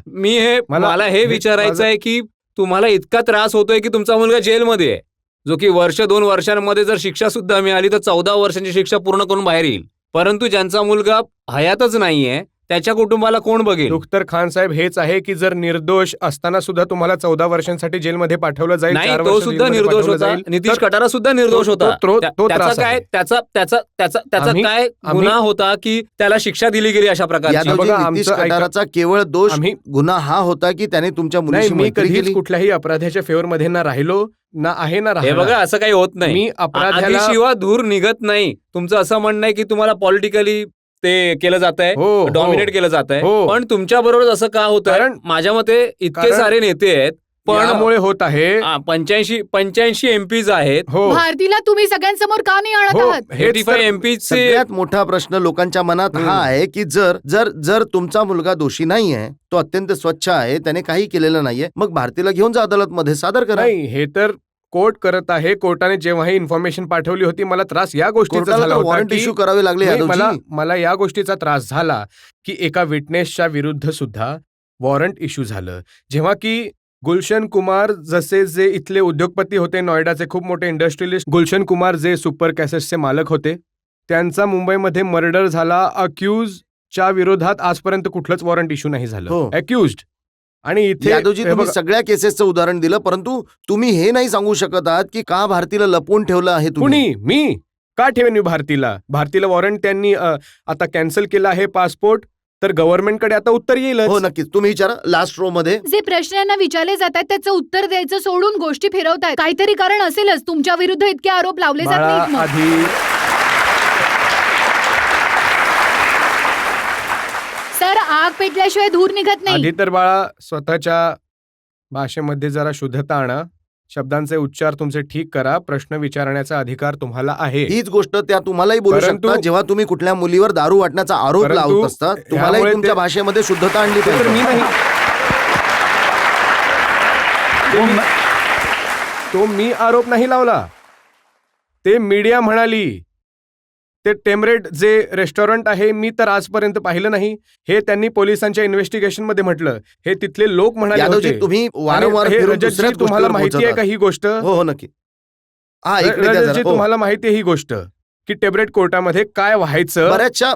Speaker 2: मला हे विचारायचं आहे की तुम्हाला इतका त्रास होतोय की तुमचा मुलगा जेलमध्ये आहे, जो की 1-2 वर्षांमध्ये जर शिक्षा सुद्धा मिळाली तर 14 वर्षांची शिक्षा पूर्ण करून बाहेर येईल. परंतु ज्यांचा मुलगा हयातच नाहीये त्याच्या कुटुंबाला कोण बघेल?
Speaker 3: डॉक्टर खान साहेब, हेच आहे की जर निर्दोष असताना सुद्धा तुम्हाला 14 वर्षांसाठी जेलमध्ये पाठवलं जाईल,
Speaker 2: नाही,
Speaker 3: 4
Speaker 2: तो
Speaker 3: वर्ष
Speaker 2: सुद्धा
Speaker 3: जेलमध्ये
Speaker 2: निर्दोष
Speaker 3: पाठवलं
Speaker 2: होता.
Speaker 3: जाईल,
Speaker 2: नितीश
Speaker 3: तर
Speaker 2: कटारा सुद्धा निर्दोष
Speaker 3: तो-
Speaker 2: होता.
Speaker 3: तो-
Speaker 2: त्या-
Speaker 3: तो
Speaker 2: त्याचा
Speaker 3: त्रास
Speaker 2: काय
Speaker 3: आहे.
Speaker 2: त्याचा
Speaker 3: आम्ही-
Speaker 2: काय गुन्हा होता की त्याला शिक्षा दिली गेली अशा प्रकारची?
Speaker 1: यादवजी,
Speaker 3: बघा,
Speaker 1: नितीश
Speaker 3: आमचं ऐका-
Speaker 1: कटाराचा केवळ दोष
Speaker 3: आम्ही-
Speaker 1: गुन्हा हा होता की त्याने तुमच्या
Speaker 3: नाही,
Speaker 1: मुलीशी
Speaker 3: मी
Speaker 1: मैत्री
Speaker 3: कधीच
Speaker 1: केली.
Speaker 3: कुठल्याही अपराध्याच्या फेवरमध्ये ना राहिलो ना आहे ना
Speaker 2: हे
Speaker 3: राहणार.
Speaker 2: बघा, असं काही होत नाही.
Speaker 3: मी अपराध्याला
Speaker 2: आधीशिवाय धूर निघत नाही. तुमचं असं म्हणणं आहे की तुम्हाला पॉलिटिकली ते केलं जात आहे,
Speaker 3: हो,
Speaker 2: डॉमिनेट केलं जात आहे.
Speaker 3: हो.
Speaker 2: पण तुमच्या बरोबर असं का होतंय?
Speaker 3: कारण-
Speaker 2: माझ्या मते इतके
Speaker 3: कारण-
Speaker 2: सारे नेते आहेत पण
Speaker 3: यामुळे होत आहे.
Speaker 2: 85 एमपीज आहेत.
Speaker 3: हो,
Speaker 4: भारतीला तुम्ही सगळ्यांसमोर का नाही आणत
Speaker 3: हो,
Speaker 4: आहात?
Speaker 3: हेच
Speaker 2: 85
Speaker 3: तर-
Speaker 2: एमपीचे
Speaker 1: सगळ्यात मोठा प्रश्न लोकांच्या मनात हा आहे की जर जर जर तुमचा मुलगा दोषी नाही आहे, तो अत्यंत स्वच्छ आहे, त्याने काही केलेलं नाहीये, मग भारतीला घेऊन जा अदालतमध्ये सादर करा.
Speaker 3: नाही, हे तर कोर्ट करत आहे. कोर्टाने जेव्हा ही इन्फॉर्मेशन पाठवली होती, मला त्रास या गोष्टीचा
Speaker 1: कोर्टाला
Speaker 3: झाला
Speaker 1: तर
Speaker 3: होता
Speaker 1: वॉरंट
Speaker 3: की
Speaker 1: इश्यू करावे लागले
Speaker 3: नाही,
Speaker 1: यादवजी.
Speaker 3: मला या गोष्टीचा त्रास झाला की एका विटनेसच्या विरुद्ध सुद्धा वॉरंट इश्यू झालं, जेव्हा की गुलशन कुमार जसे जे इथले उद्योगपती होते, नोएडाचे खूप मोठे इंडस्ट्रियलिस्ट गुलशन कुमार जे सुपर कॅसेट्सचे मालक होते, त्यांचा मुंबईमध्ये मर्डर झाला. अक्यूजच्या विरोधात आजपर्यंत कुठलंच वॉरंट इश्यू नाही झालं.
Speaker 1: हो.
Speaker 3: अक्यूज्ड. आणि इथे
Speaker 1: यादवजी
Speaker 3: हे
Speaker 1: तुम्ही
Speaker 3: बघा,
Speaker 1: सगळ्या केसेसचं उदाहरण दिलं, परंतु तुम्ही हे नाही सांगू शकत आहात की का भारतीला लपवून ठेवलं आहे तुम्ही.
Speaker 3: कुणी मी का ठेवेन मी भारतीला वॉरंट त्यांनी आता कॅन्सल केला आहे पासपोर्ट, तर गव्हर्नमेंटकडे आता उत्तर येईल.
Speaker 1: हो नक्कीच, तुम्ही विचारा लास्ट रो मध्ये.
Speaker 4: जे प्रश्न यांना विचारले जातात त्याचं उत्तर द्यायचं सोडून गोष्टी फिरवतायत. काहीतरी कारण असेलच, तुमच्या विरुद्ध इतके आरोप लावले जात
Speaker 3: बाळा,
Speaker 4: नाहीत मग.
Speaker 3: आधी
Speaker 4: सर, आग पेटल्याशिवाय धूर निघत नाही.
Speaker 3: आधी तर बाळा स्वतःच्या भाषेमध्ये जरा शुद्धता आणा, शब्दांचे उच्चार तुमचे ठीक करा. प्रश्न विचारण्याचा अधिकार तुम्हाला आहे.
Speaker 1: हीच गोष्ट त्या तुम्हालाही बोलू
Speaker 3: परंतु-
Speaker 1: शकता जेव्हा तुम्ही कुठल्या मुलीवर दारू वाटण्याचा आरोप
Speaker 3: परंतु
Speaker 1: लावत असता. तुम्हालाही
Speaker 3: यामुळे
Speaker 1: तुमच्या
Speaker 3: ते-
Speaker 1: भाषेमध्ये शुद्धता आणली
Speaker 3: तर मी
Speaker 1: पाहिजे.
Speaker 3: तो मी आरोप नाही लावला, ते मीडिया म्हणाली. ते टेमरेट जे रेस्टॉरंट आहे, मी तर आजपर्यंत पाहिलं नाही. हे त्यांनी पोलिसांच्या इन्व्हेस्टिगेशन मध्ये म्हटलं. हे तिथले लोक म्हणाले
Speaker 1: यादवजी
Speaker 3: होते.
Speaker 1: तुम्ही वारंवार
Speaker 3: आणि हे
Speaker 1: फिरून
Speaker 3: रजतजी,
Speaker 1: दुसऱ्याच
Speaker 3: तुम्हाला
Speaker 1: गोष्टीवर
Speaker 3: माहिती आहे
Speaker 1: पोहोचत
Speaker 3: का ही गोष्ट?
Speaker 1: हो हो नक्की. हा इकडे द्या
Speaker 3: रजतजी,
Speaker 1: जरा. हो.
Speaker 3: तुम्हाला माहिती आहे ही गोष्ट की टेबरेट कोर्टामध्ये काय व्हायचं?
Speaker 1: बऱ्याचशा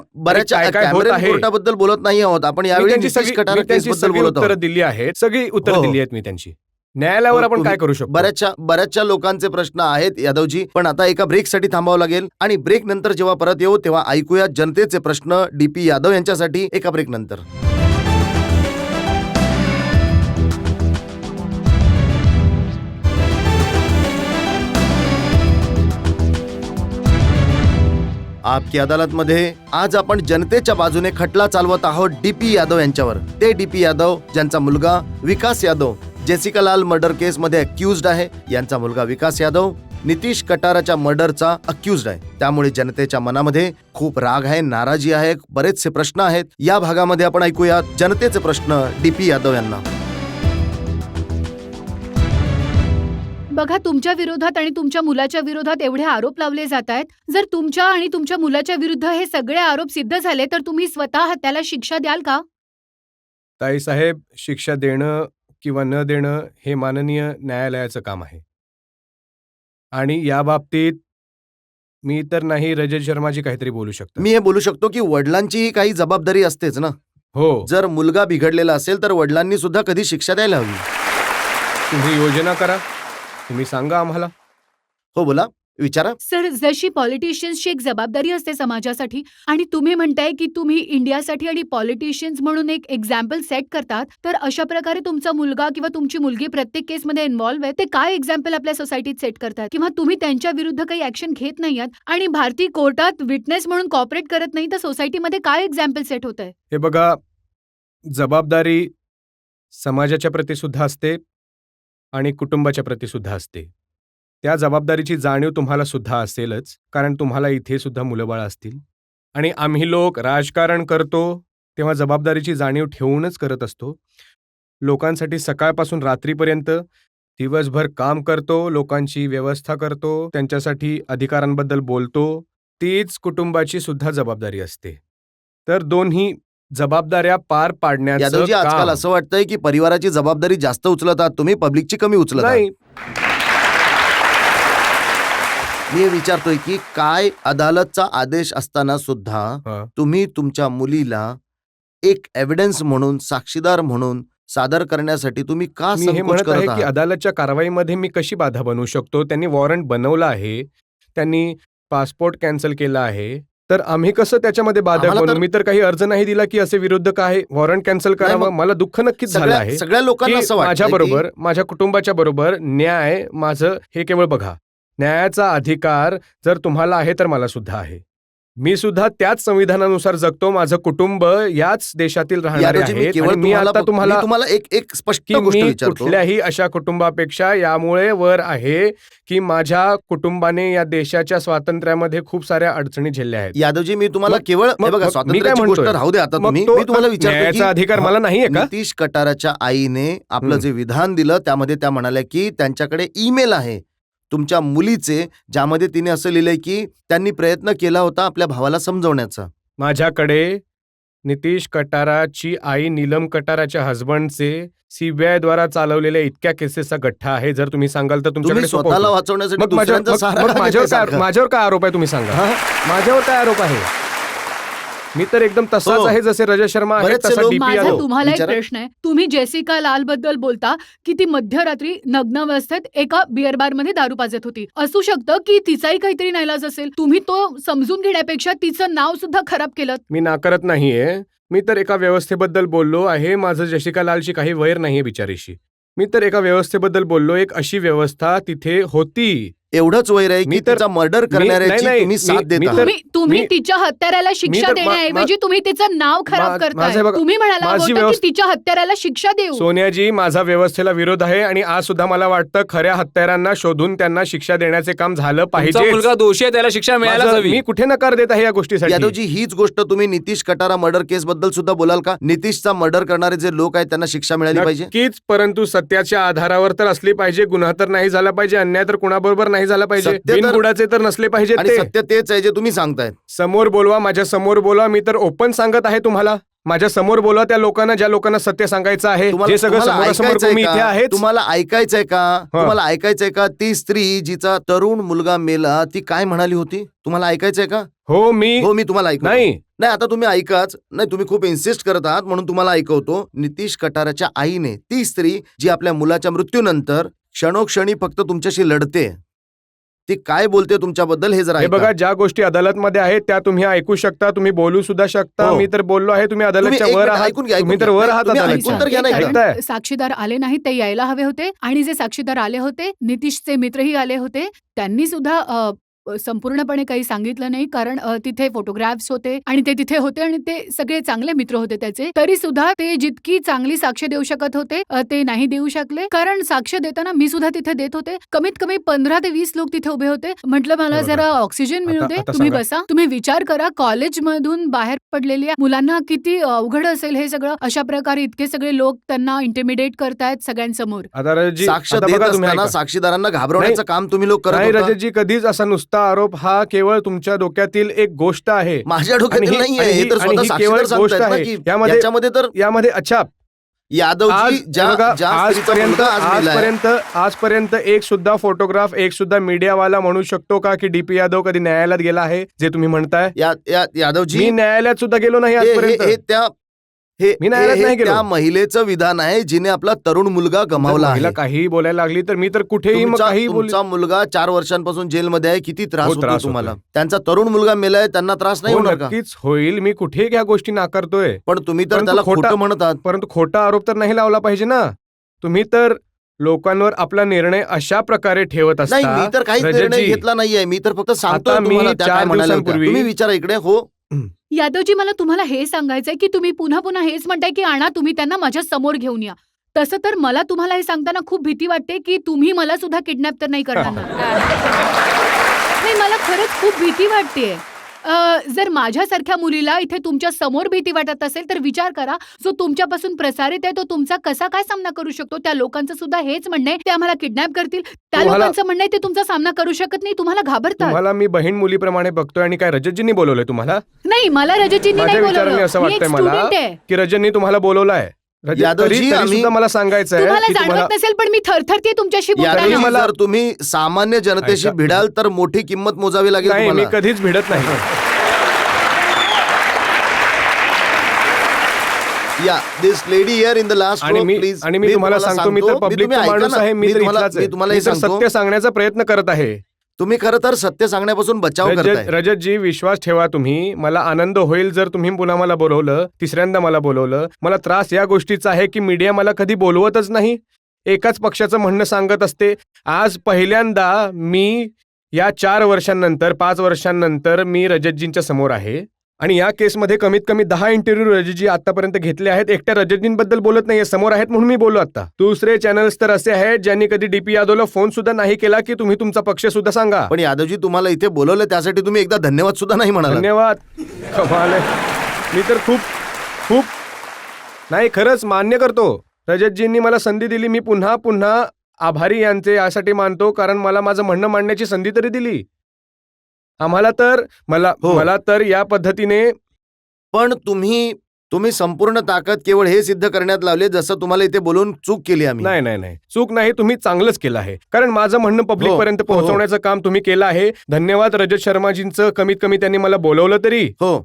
Speaker 3: काय काय होत
Speaker 1: कॅमेरा
Speaker 3: आहे?
Speaker 1: कोर्टाबद्दल बोलत नाही आहोत आपण,
Speaker 3: मी
Speaker 1: यावेळी
Speaker 3: त्यांची
Speaker 1: नितीश
Speaker 3: सगळी
Speaker 1: कटारा
Speaker 3: मी त्यांची
Speaker 1: केसबद्दल
Speaker 3: सगळी
Speaker 1: बोलत
Speaker 3: उत्तरं
Speaker 1: आहोत.
Speaker 3: दिली आहेत. सगळी उत्तरं
Speaker 1: हो.
Speaker 3: दिली आहेत मी त्यांची. न्यायालयावर आपण
Speaker 1: तुम्ही-
Speaker 3: काय करू शकतो?
Speaker 1: बऱ्याचशा लोकांचे प्रश्न आहेत यादवजी, पण आता एका ब्रेकसाठी थांबावं लागेल आणि ब्रेक नंतर जेव्हा परत येऊ तेव्हा ऐकूया जनतेचे प्रश्न DP यादव यांच्यासाठी एका ब्रेक नंतर. आपकी अदालतमध्ये आज आपण जनतेच्या बाजूने खटला चालवत आहोत DP यादव यांच्यावर. ते DP यादव ज्यांचा मुलगा विकास यादव जेसिका लाल मर्डर केसमध्ये अक्युज्ड आहे. यांचा मुलगा विकास यादव नितीश कटाराच्या मर्डरचा अक्युज्ड आहे. त्यामुळे जनतेच्या मनामध्ये खूप राग आहे, नाराजी आहे, बरेचसे प्रश्न आहेत. या भागामध्ये आपण ऐकूया जनतेचे प्रश्न DP यादव यांना.
Speaker 4: बघा, तुमच्या विरोधात आणि तुमच्या मुलाच्या विरोधात एवढे आरोप लावले जात आहेत. जर तुमच्या आणि तुमच्या मुलाच्या विरुद्ध हे सगळे आरोप सिद्ध झाले तर तुम्ही स्वतः त्याला शिक्षा द्याल का?
Speaker 3: ताईसाहेब, शिक्षा देणं किंवा न देणं हे माननीय न्यायालयाचं काम आहे. आणि या बाबतीत मी तर नाही, रजत शर्माजी काहीतरी बोलू शकतो.
Speaker 1: मी हे बोलू शकतो की वडिलांचीही काही जबाबदारी असतेच ना.
Speaker 3: हो,
Speaker 1: जर मुलगा बिघडलेला असेल तर वडिलांनी सुद्धा कधी शिक्षा द्यायला हवी.
Speaker 3: तुम्ही योजना करा, तुम्ही सांगा आम्हाला.
Speaker 1: हो बोला, विचारा.
Speaker 4: सर, जशी पॉलिटिशियन्सची एक जबाबदारी असते समाजासाठी आणि तुम्ही म्हणताय की तुम्ही इंडियासाठी आणि पॉलिटिशियन्स म्हणून एक एक्झाम्पल सेट करतात, तर अशा प्रकारे तुमचा मुलगा किंवा तुमची मुलगी प्रत्येक केसमध्ये इन्व्हॉल्व्ह आहे, ते काय एक्झाम्पल आपल्या सोसायटीत सेट करतात? किंवा तुम्ही त्यांच्या विरुद्ध काही ऍक्शन घेत नाही आहात आणि भारतीय कोर्टात विटनेस म्हणून कॉपरेट करत नाही, तर सोसायटीमध्ये काय एक्झाम्पल सेट होत आहे?
Speaker 3: हे बघा, जबाबदारी समाजाच्या प्रती सुद्धा असते आणि कुटुंबाच्या प्रती सुद्धा असते. त्या जबाबदारीची जाणीव तुम्हाला सुद्धा असेलच, कारण तुम्हाला इथे सुद्धा मुलंबाळ असतील. आणि आम्ही लोक राजकारण करतो तेव्हा जबाबदारीची जाणीव ठेवूनच करत असतो. लोकांसाठी सकाळपासून रात्रीपर्यंत दिवसभर काम करतो, लोकांची व्यवस्था करतो, त्यांच्यासाठी अधिकारांबद्दल बोलतो. तीच कुटुंबाची सुद्धा जबाबदारी असते. तर दोन्ही जबाबदाऱ्या पार पाडण्याचं
Speaker 1: यादवजी, आजकाल
Speaker 3: काम
Speaker 1: असं वाटतंय की परिवाराची जबाबदारी जास्त उचलत आहात तुम्ही, पब्लिकची कमी उचलत आहात.
Speaker 3: नाही.
Speaker 1: मी हे विचारतोय की काय अदालतचा आदेश असताना सुद्धा
Speaker 3: हं.
Speaker 1: तुम्ही तुमच्या मुलीला एक एव्हिडन्स म्हणून, साक्षीदार म्हणून सादर करण्यासाठी तुम्ही का
Speaker 3: मी हे
Speaker 1: संकोच
Speaker 3: म्हणत आहे
Speaker 1: करत
Speaker 3: की
Speaker 1: आहात?
Speaker 3: अदालतच्या कारवाईमध्ये मी कशी बाधा बनवू शकतो? त्यांनी वॉरंट बनवला आहे, त्यांनी पासपोर्ट कॅन्सल केला आहे, तर आम्ही कसं त्याच्यामध्ये बाधक
Speaker 1: आम्हाला
Speaker 3: बनू?
Speaker 1: तर-
Speaker 3: मी तर काही अर्ज नाही दिला की असे विरुद्ध काय वॉरंट कॅन्सल करावं.
Speaker 1: मग
Speaker 3: मला दुःख नक्कीच झालं आहे
Speaker 1: सगळ्या लोकांना
Speaker 3: की
Speaker 1: असं वाटतं
Speaker 3: माझ्या बरोबर, माझ्या कुटुंबाच्या बरोबर न्याय माझं हे केवळ बघा. न्यायाचा अधिकार जर तुम्हाला आहे तर मला सुद्धा आहे. मी सुद्धा त्याच संविधानानुसार जगतो. माझं कुटुंब याच देशातील राहणारे
Speaker 1: यादवजी, मी
Speaker 3: आहेत.
Speaker 1: केवळ
Speaker 3: आणि मी आता तुम्हाला
Speaker 1: तुम्हाला एक स्पष्ट
Speaker 3: की
Speaker 1: गोष्ट
Speaker 3: मी
Speaker 1: विचारतो.
Speaker 3: कुठल्याही अशा कुटुंबापेक्षा यामुळे वर आहे की माझ्या कुटुंबाने या देशाच्या स्वातंत्र्यामध्ये खूप साऱ्या अडचणी झेलल्या आहेत.
Speaker 1: यादवजी, मी तुम्हाला
Speaker 3: मग-
Speaker 1: केवळ हे
Speaker 3: मग-
Speaker 1: बघा,
Speaker 3: मग मी काय
Speaker 1: स्वातंत्र्याची गोष्ट
Speaker 3: म्हणतोय?
Speaker 1: राहू दे आता
Speaker 3: मग
Speaker 1: तुम्ही.
Speaker 3: तो
Speaker 1: मी तुम्हाला विचारतो
Speaker 3: न्यायाचा अधिकार मला नाहीये का?
Speaker 1: नितीश कटाराच्या आईने आपलं जे विधान दिलं त्यामध्ये त्या म्हणाल्या की त्यांच्याकडे ईमेल आहे तुमच्या मुलीचे, ज्यामध्ये तिने असं लिहिलंय की त्यांनी प्रयत्न केला होता आपल्या भावाला समजवण्याचा.
Speaker 3: माझ्याकडे नितीश कटाराची आई नीलम कटाराच्या हस्बंडचे सीबीआय द्वारा चालवलेल्या इतक्या केसेसचा गठ्ठा आहे. जर तुम्ही सांगाल तर
Speaker 1: तुम्ही
Speaker 3: तुमच्याकडे सोपं
Speaker 1: स्वतःला
Speaker 3: होतं.
Speaker 1: वाचवण्यासाठी
Speaker 3: मग माझ्यावर
Speaker 1: दुसऱ्यांचा सहारा
Speaker 3: मग
Speaker 1: का
Speaker 3: माझ्यावर
Speaker 1: घेताय
Speaker 3: काय
Speaker 1: सारखा?
Speaker 3: माझ्यावर काय आरोप आहे तुम्ही सांगा.
Speaker 1: हा?
Speaker 3: माझ्यावर काय आरोप आहे? मी तर एकदम तसाच
Speaker 1: हो.
Speaker 3: आहे जसे रजत शर्मा आहे
Speaker 1: बरेचसे
Speaker 3: तसा
Speaker 1: लोक-
Speaker 3: डीपी
Speaker 4: माझा
Speaker 3: यादव.
Speaker 4: तुम्हाला एक
Speaker 1: विचारा.
Speaker 4: प्रश्न आहे. तुम्ही जेसिका लाल बद्दल बोलता की ती मध्यरात्री नग्नावस्थेत एका बिअर बार मध्ये दारू पाजत होती. असू शकतं की तिचाही काहीतरी नाईलाज असेल. तुम्ही तो समजून घेण्यापेक्षा तिचं नाव सुद्धा खराब केलं.
Speaker 3: मी नाकारत नाहीये. मी तर एका व्यवस्थेबद्दल बोललो आहे. माझं जशिका लालशी काही वैर नाहीये बिचारीशी. मी तर एका व्यवस्थेबद्दल बोललो. एक अशी व्यवस्था तिथे होती.
Speaker 1: एवढंच वैर आहे
Speaker 3: मी
Speaker 1: की
Speaker 3: तर-
Speaker 1: तिचा मर्डर करणाऱ्याची
Speaker 3: नाही,
Speaker 1: तुम्ही
Speaker 3: मी-
Speaker 1: साथ
Speaker 3: मी
Speaker 1: देता.
Speaker 3: तर-
Speaker 4: तुम्ही
Speaker 3: मी-
Speaker 4: तिच्या हत्याराला शिक्षा
Speaker 3: तर-
Speaker 4: देण्याऐवजी तुम्ही तिचं नाव खराब
Speaker 3: माझं
Speaker 4: करताय.
Speaker 3: बघा,
Speaker 4: तुम्ही म्हणाला
Speaker 3: माझी
Speaker 4: होता की
Speaker 3: व्यवस्था-
Speaker 4: तिच्या हत्याराला शिक्षा देऊ.
Speaker 3: सोनियाजी, माझा व्यवस्थेला विरोध आहे आणि आज सुद्धा मला वाटतं खऱ्या हत्यारांना शोधून त्यांना शिक्षा देण्याचे काम झालं
Speaker 2: तुमचा
Speaker 3: पाहिजे.
Speaker 2: मुलगा दोषी आहे, त्याला शिक्षा मिळायलाच हवी.
Speaker 3: मी कुठे नकार देत आहे या गोष्टीसाठी?
Speaker 1: यादवजी, हीच गोष्ट तुम्ही नितीश कटारा मर्डर केस बद्दल सुद्धा बोलाल का? नितीशचा मर्डर करणारे जे लोक आहेत त्यांना शिक्षा मिळाली पाहिजे.
Speaker 3: नक्कीच, परंतु सत्याच्या आधारावर तर असली पाहिजे. गुन्हा तर नाही झाला पाहिजे, अन्याय तर कुणाबरोबर नाही झाला पाहिजे,
Speaker 1: सत्य तर-
Speaker 3: बिनबुडाचे तर नसले पाहिजे.
Speaker 1: आणि
Speaker 3: ते
Speaker 1: सत्य तेच आहे जे तुम्ही सांगतायत.
Speaker 3: समोर बोलवा, माझ्या समोर बोलवा. मी तर ओपन सांगत आहे तुम्हाला. माझ्या समोर बोलवा त्या लोकांना ज्या लोकांना सत्य सांगायचं आहे. जे सगळं समोरासमोर
Speaker 1: ऐकायचंय
Speaker 3: तुम्ही इथे
Speaker 1: का?
Speaker 3: आहेत.
Speaker 1: तुम्हाला ऐकायचंय का ती स्त्री जिचा तरुण मुलगा मेला ती काय म्हणाली होती? तुम्हाला ऐकायचंय का?
Speaker 3: हो मी
Speaker 1: तुम्हाला ऐकू
Speaker 3: नाही
Speaker 1: नाही, आता तुम्ही ऐकाच नाही. तुम्ही खूप इन्सिस्ट करत आहात म्हणून तुम्हाला ऐकवतो. नितीश कटाराच्या आईने, ती स्त्री जी आपल्या मुलाच्या मृत्यूनंतर क्षणोक्षणी फक्त तुमच्याशी लढते, ती काय बोलते तुमच्याबद्दल हे जरा
Speaker 3: हे
Speaker 1: ऐका.
Speaker 3: बघा, ज्या गोष्टी अदालतमध्ये आहेत त्या तुम्ही ऐकू शकता, तुम्ही बोलू सुद्धा शकता.
Speaker 1: हो.
Speaker 3: मी तर बोललो आहे, तुम्ही
Speaker 1: तुम्ही
Speaker 3: अदालतच्या
Speaker 1: एक
Speaker 3: वर
Speaker 1: मिनिट
Speaker 3: आहात.
Speaker 1: ऐकून घ्या,
Speaker 3: तुम्ही
Speaker 1: ऐकून
Speaker 3: तर वर
Speaker 1: घ्या.
Speaker 3: आहात
Speaker 1: तुम्ही
Speaker 3: अदालतच्या.
Speaker 1: ऐकून तर घ्या नाही का?
Speaker 3: ऐकताय?
Speaker 4: साक्षीदार आले नाहीत, ते यायला हवे होते. आणि जे साक्षीदार आले होते, नितीशचे मित्रही आले होते, त्यांनी सुद्धा संपूर्णपणे काही सांगितलं नाही. कारण तिथे फोटोग्राफ्स होते आणि ते तिथे होते आणि ते सगळे चांगले मित्र होते त्याचे. तरी सुद्धा ते जितकी चांगली साक्ष देऊ शकत होते ते नाही देऊ शकले. कारण साक्ष देताना मी सुद्धा तिथे देत होते. कमीत कमी 15 ते 20 लोक तिथे उभे होते. म्हटलं मला
Speaker 3: हे बघा,
Speaker 4: जरा ऑक्सिजन मिळू दे,
Speaker 3: आता
Speaker 4: तुम्ही
Speaker 3: सांगा.
Speaker 4: बसा. तुम्ही विचार करा, कॉलेजमधून बाहेर पडलेल्या मुलांना किती अवघड असेल हे सगळं. अशा प्रकारे इतके सगळे लोक त्यांना इंटिमिडेट करतायत सगळ्यांसमोर.
Speaker 3: आता रजतजी,
Speaker 1: साक्ष
Speaker 3: आता
Speaker 1: देत
Speaker 3: बघा तुम्ही
Speaker 1: असताना
Speaker 3: ऐका.
Speaker 1: साक्षीदारांना घाबरवण्याचं काम तुम्ही लोक
Speaker 3: नाही
Speaker 1: करत होता.
Speaker 3: रजतजी, कधीच असा नुसता आरोप हा केवळ तुमच्या डोक्यातील एक गोष्ट आहे.
Speaker 1: माझ्या
Speaker 3: आणि
Speaker 1: डोक्यातील
Speaker 3: ही-
Speaker 1: नाहीये,
Speaker 3: आणि
Speaker 1: हे
Speaker 3: ही-
Speaker 1: तर
Speaker 3: आणि
Speaker 1: स्वतः
Speaker 3: ही
Speaker 1: साक्षीदार
Speaker 3: केवळ गोष्ट
Speaker 1: सांगतायत ना
Speaker 3: आहे.
Speaker 1: की
Speaker 3: यामध्ये
Speaker 1: याच्यामध्ये तर
Speaker 3: यामध्ये अच्छा
Speaker 1: यादवजी
Speaker 3: आज
Speaker 1: ज्या
Speaker 3: बघा,
Speaker 1: ज्या स्त्रीचा मुलगा आज मेलाय,
Speaker 3: आजपर्यंत एक सुद्धा फोटोग्राफ, एक सुद्धा मीडियावाला म्हणू शकतो का की डीपी यादव कधी न्यायालयात गेला आहे जे तुम्ही म्हणताय?
Speaker 1: यादवजी
Speaker 3: मी न्यायालयात सुद्धा गेलो नाही
Speaker 1: हे- हे-
Speaker 3: आजपर्यंत.
Speaker 1: हे त्या हे
Speaker 3: मी न्यायालयात
Speaker 1: हे-
Speaker 3: नाही
Speaker 1: हे
Speaker 3: गेलो.
Speaker 1: त्या महिलेचं विधान आहे जिने आपला तरुण मुलगा गमावला
Speaker 3: महिला
Speaker 1: आहे.
Speaker 3: काही बोलायला लागली तर मी तर कुठेही मग काही बोल.
Speaker 1: तुमचा मुलगा 4 वर्षांपासून जेलमध्ये आहे. किती त्रास
Speaker 3: हो,
Speaker 1: होतो
Speaker 3: त्रास
Speaker 1: तुम्हाला?
Speaker 3: होतोय.
Speaker 1: त्यांचा तरुण मुलगा मेलाय, त्यांना त्रास नाही
Speaker 3: हो,
Speaker 1: होणार का?
Speaker 3: नक्कीच होईल. मी कुठेही ह्या गोष्टी नाकारतोय.
Speaker 1: पण तुम्ही तर
Speaker 3: परंतु
Speaker 1: त्याला
Speaker 3: खोटा-
Speaker 1: खोटं म्हणतात.
Speaker 3: परंतु खोटा आरोप तर नाही लावला पाहिजे ना. तुम्ही तर लोकांवर आपला निर्णय अशा प्रकारे ठेवत
Speaker 1: नाही,
Speaker 3: असता.
Speaker 1: मी तर काहीच निर्णय
Speaker 3: रजतजी,
Speaker 1: घेतला नाहीये. मी तर फक्त सांगतोय
Speaker 3: आता मी
Speaker 1: तुम्हाला त्या
Speaker 3: 4
Speaker 1: काय म्हणाल्या होत्या.
Speaker 3: दिवसांपूर्वी-
Speaker 1: तुम्ही विचारा इकडे. हो,
Speaker 4: यादवजी, मला तुम्हाला हे सांगायचंय की तुम्ही पुन्हा पुन्हा हेच म्हणताय की आणा तुम्ही त्यांना माझ्या समोर घेऊन या. तसं तर मला तुम्हाला हे सांगताना खूप भीती वाटते की तुम्ही मला सुद्धा किडनॅप तर नाही करणार ना. नाही, मला खरंच खूप भीती वाटतेय. जर माझ्यासारख्या मुलीला इथे तुमच्या समोर भीती वाटत असेल तर विचार करा, जो तुमच्यापासून प्रसारित आहे तो तुमचा कसा काय सामना करू शकतो. त्या लोकांचं सुद्धा हेच म्हणणं आहे, ते आम्हाला किडनॅप करतील. त्या
Speaker 3: तुम्हाला-
Speaker 4: लोकांचं म्हणणं आहे ते तुमचा सामना करू शकत नाही, तुम्हाला घाबरतात.
Speaker 3: तुम्हाला मी बहीण मुलीप्रमाणे बघतोय आणि काय रजतजींनी बोलवलंय तुम्हाला?
Speaker 4: नाही, मला रजतजींनी नाही
Speaker 3: माझ्या विचाराने
Speaker 4: बोलवलं.
Speaker 3: असं
Speaker 4: मी एक
Speaker 3: वाटतंय मला
Speaker 4: स्टुडंट आहे.
Speaker 3: की रजतनी तुम्हाला बोलवलंय. रजत,
Speaker 1: यादवजी,
Speaker 3: तरी
Speaker 1: आम्ही-
Speaker 3: सुद्धा मला सांगायचं आहे
Speaker 4: तुम्हाला
Speaker 3: की तुम्हाला
Speaker 4: जाणवत नसेल पण मी थरथरते तुमच्याशी
Speaker 1: यादवजी,
Speaker 4: बोलताना.
Speaker 3: मला-
Speaker 1: जर तुम्ही सामान्य जनतेशी
Speaker 3: ऐका.
Speaker 1: भिडाल तर मोठी किंमत मोजावी लागेल
Speaker 3: नाही, मी
Speaker 1: तुम्हाला.
Speaker 3: कधीच भिडत नाही.
Speaker 1: या this lady here in the last
Speaker 3: आणि मी तुम्हाला सांगतो, मी तर पब्लिकचा माणूस आहे. मी तर इथलाच आहे.
Speaker 1: तुम्हाला
Speaker 3: मी
Speaker 1: हे
Speaker 3: तर
Speaker 1: सांगतो,
Speaker 3: सत्य सांगण्याचा प्रयत्न करत आहे.
Speaker 1: तुम्ही खरं तर सत्य सांगण्यापासून बचाव करताय.
Speaker 3: रजतजी, विश्वास ठेवा तुम्ही. मला आनंद होईल जर तुम्ही पुन्हा मला बोलवलं, तिसऱ्यांदा मला बोलवलं. मला त्रास या गोष्टीचा आहे की मीडिया मला कधी बोलवतच नाही. एकाच पक्षाचं म्हणणं सांगत असते. आज पहिल्यांदा मी या 4 वर्षांनंतर 5 वर्षांनंतर मी रजतजींच्या समोर आहे. आणि या केसमध्ये कमीत कमी 10 इंटरव्ह्यू रजतजी आतापर्यंत घेतले आहेत. एकट्या रजतजींबद्दल बोलत नाहीये, समोर आहेत म्हणून मी बोललो आता. दुसरे चॅनल्स तर असे आहेत ज्यांनी कधी डीपी यादवला फोन सुद्धा नाही केला की तुम्ही तुमचा पक्ष सुद्धा सांगा.
Speaker 1: पण यादवजी, तुम्हाला इथे बोलवलं त्यासाठी तुम्ही एकदा धन्यवाद सुद्धा नाही म्हणाला.
Speaker 3: धन्यवाद. कमाल आहे. मी तर खूप नाही, खरंच मान्य करतो. रजतजींनी मला संधी दिली. मी पुन्हा पुन्हा आभारी यांचे यासाठी मानतो, कारण मला माझं म्हणणं मांडण्याची संधी तरी दिली. आम्हाला तर
Speaker 1: हो.
Speaker 3: मला तर या पद्धतीने
Speaker 1: पण तुम्ही तुम्ही संपूर्ण ताकद केवळ हे सिद्ध करण्यात लावले जसं तुम्हाला इथे बोलून चूक केली आम्ही.
Speaker 3: नाही नाही नाही, चूक नाही, तुम्ही चांगलंच केलं आहे. कारण माझं म्हणणं पब्लिक
Speaker 1: हो,
Speaker 3: पर्यंत
Speaker 1: हो, हो.
Speaker 3: पोहोचवण्याचं काम तुम्ही केलं आहे. धन्यवाद रजत शर्माजींचं, कमीत कमी त्यांनी मला बोलवलं तरी.
Speaker 1: हो,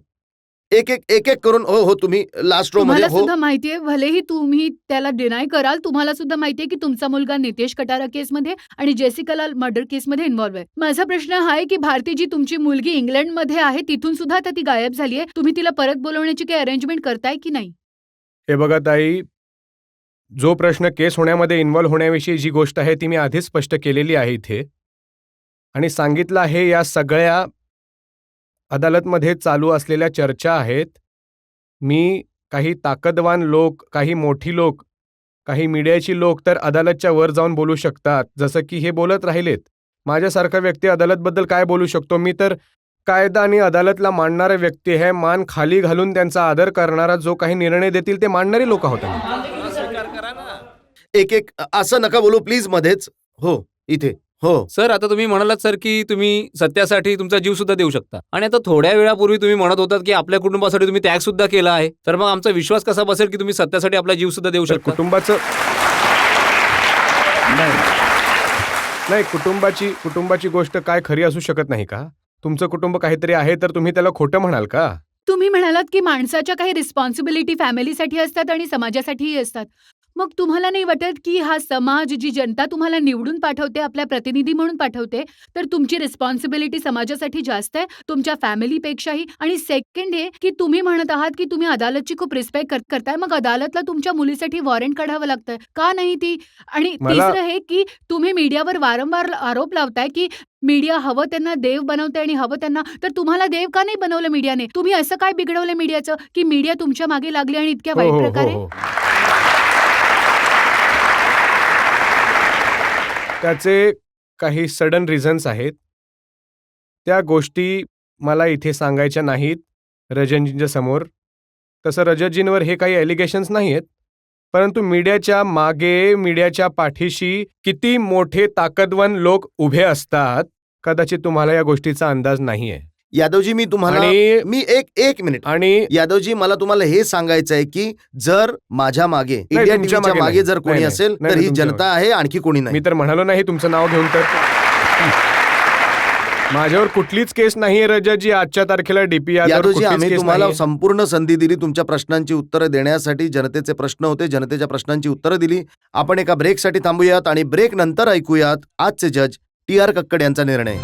Speaker 1: एक एक करून. हो हो, तुम्ही लास्ट रो मध्ये.
Speaker 4: तुम्हाला
Speaker 1: हो
Speaker 4: सुद्धा माहितीये, भलेही तुम्ही त्याला डिनाय कराल, तुम्हाला सुद्धा माहितीये की तुमचा मुलगा नितेश कटारा केसमध्ये आणि जेसिका लाल मर्डर केसमध्ये इन्व्हॉल्व आहे. माझा प्रश्न हा आहे की भारती जी तुमची मुलगी इंग्लंडमध्ये आहे तिथून सुद्धा आता ती गायब झालीये. तुम्ही तिला परत बोलवण्याची काही अरेंजमेंट करताय की नाही?
Speaker 3: हे बघा ताई, जो प्रश्न केस होण्यामध्ये इन्व्हॉल्व होण्याविषयी जी गोष्ट आहे ती मी आधीच स्पष्ट केलेली आहे इथे आणि सांगितलं आहे. या सगळ्या अदालतमध्ये चालू असलेल्या चर्चा आहेत. मी काही ताकदवान लोक, काही मोठी लोक, काही मीडियाची लोक तर अदालतच्या वर जाऊन बोलू शकतात, जसं की हे बोलत राहिलेत. माझ्यासारखा व्यक्ती अदालतबद्दल काय बोलू शकतो? मी तर कायदा आणि अदालतला मानणारा व्यक्ती आहे. मान खाली घालून त्यांचा आदर करणारा, जो काही निर्णय देतील ते मानणारी लोक होतात.
Speaker 1: एक असं नका बोलू प्लीज मध्येच. हो इथे. हो
Speaker 2: सर, आता तुम्ही म्हणालात सर की तुम्ही सत्यासाठी तुमचा जीव सुद्धा देऊ शकता आणि आता थोड्या वेळापूर्वी तुम्ही म्हणत होतात की आपल्या कुटुंबासाठी तुम्ही त्याग सुद्धा केला आहे. तर मग आमचा विश्वास कसा बसेल की तुम्ही सत्यासाठी आपला जीव सुद्धा देऊ
Speaker 3: तर
Speaker 2: शकता?
Speaker 3: कुटुंबाचं नाही, कुटुंबाची गोष्ट काय खरी असू शकत नाही का? तुमचं कुटुंब काहीतरी आहे तर तुम्ही त्याला खोटं म्हणाल का?
Speaker 4: तुम्ही म्हणालात की माणसाच्या काही रिस्पॉन्सिबिलिटी फॅमिलीसाठी असतात आणि समाजासाठीही असतात. मग तुम्हाला नाही वाटत की हा समाज, जी जनता तुम्हाला निवडून पाठवते, आपल्या प्रतिनिधी म्हणून पाठवते, तर तुमची रिस्पॉन्सिबिलिटी समाजासाठी जास्त आहे तुमच्या फॅमिलीपेक्षाही? आणि सेकंड हे की तुम्ही म्हणत आहात की तुम्ही अदालतची खूप रिस्पेक्ट करताय, मग अदालतला तुमच्या मुलीसाठी वॉरंट काढावं लागतंय का नाही ती? आणि तिसरं हे की तुम्ही मीडियावर वारंवार आरोप लावताय की मीडिया हवं त्यांना देव बनवते आणि हवं त्यांना, तर तुम्हाला देव का नाही बनवलं मीडियाने? तुम्ही असं काय बिघडवलं मीडियाचं की मीडिया तुमच्या मागे लागली आणि इतक्या
Speaker 3: हो
Speaker 4: वाईट
Speaker 3: हो हो
Speaker 4: प्रकारे?
Speaker 3: हो. त्याचे काही सडन रिझन्स आहेत. त्या गोष्टी मला इथे सांगायच्या नाहीत रजतजींच्या समोर. तसं रजतजींवर हे काही एलिगेशन्स नाही आहेत, परंतु मीडियाच्या मागे, मीडियाच्या पाठीशी किती मोठे ताकदवान लोक उभे असतात, कदाचित तुम्हाला या गोष्टीचा अंदाज नाहीये.
Speaker 1: यादवजी, मी तुम्हाला
Speaker 3: आणि
Speaker 1: मी एक मिनिट.
Speaker 3: आणि
Speaker 1: यादवजी, मला तुम्हाला हे सांगायचं आहे की जर माझ्या मागे, इंडिया
Speaker 3: तुमच्या
Speaker 1: टीव्हीच्या
Speaker 3: मागे
Speaker 1: मागे
Speaker 3: नाही.
Speaker 1: जर कोणी
Speaker 3: नाही,
Speaker 1: असेल
Speaker 3: नाही,
Speaker 1: तर
Speaker 3: नाही,
Speaker 1: ही
Speaker 3: तुमच्या
Speaker 1: जनता आहे, आणखी कोणी नाही.
Speaker 3: मी तर म्हणालो नाही तुमचं नाव घेऊन. तर माझ्यावर कुठलीच केस नाहीये रजतजी आजच्या तारखेला. डीपी
Speaker 1: यादवजी, आम्ही तुम्हाला संपूर्ण संधी दिली तुमच्या प्रश्नांची उत्तरं देण्यासाठी. जनतेचे प्रश्न होते, जनतेच्या प्रश्नांची उत्तरं दिली. आपण एका ब्रेकसाठी थांबूयात आणि ब्रेक नंतर ऐकूयात आजचे जज TR कक्कड यांचा निर्णय.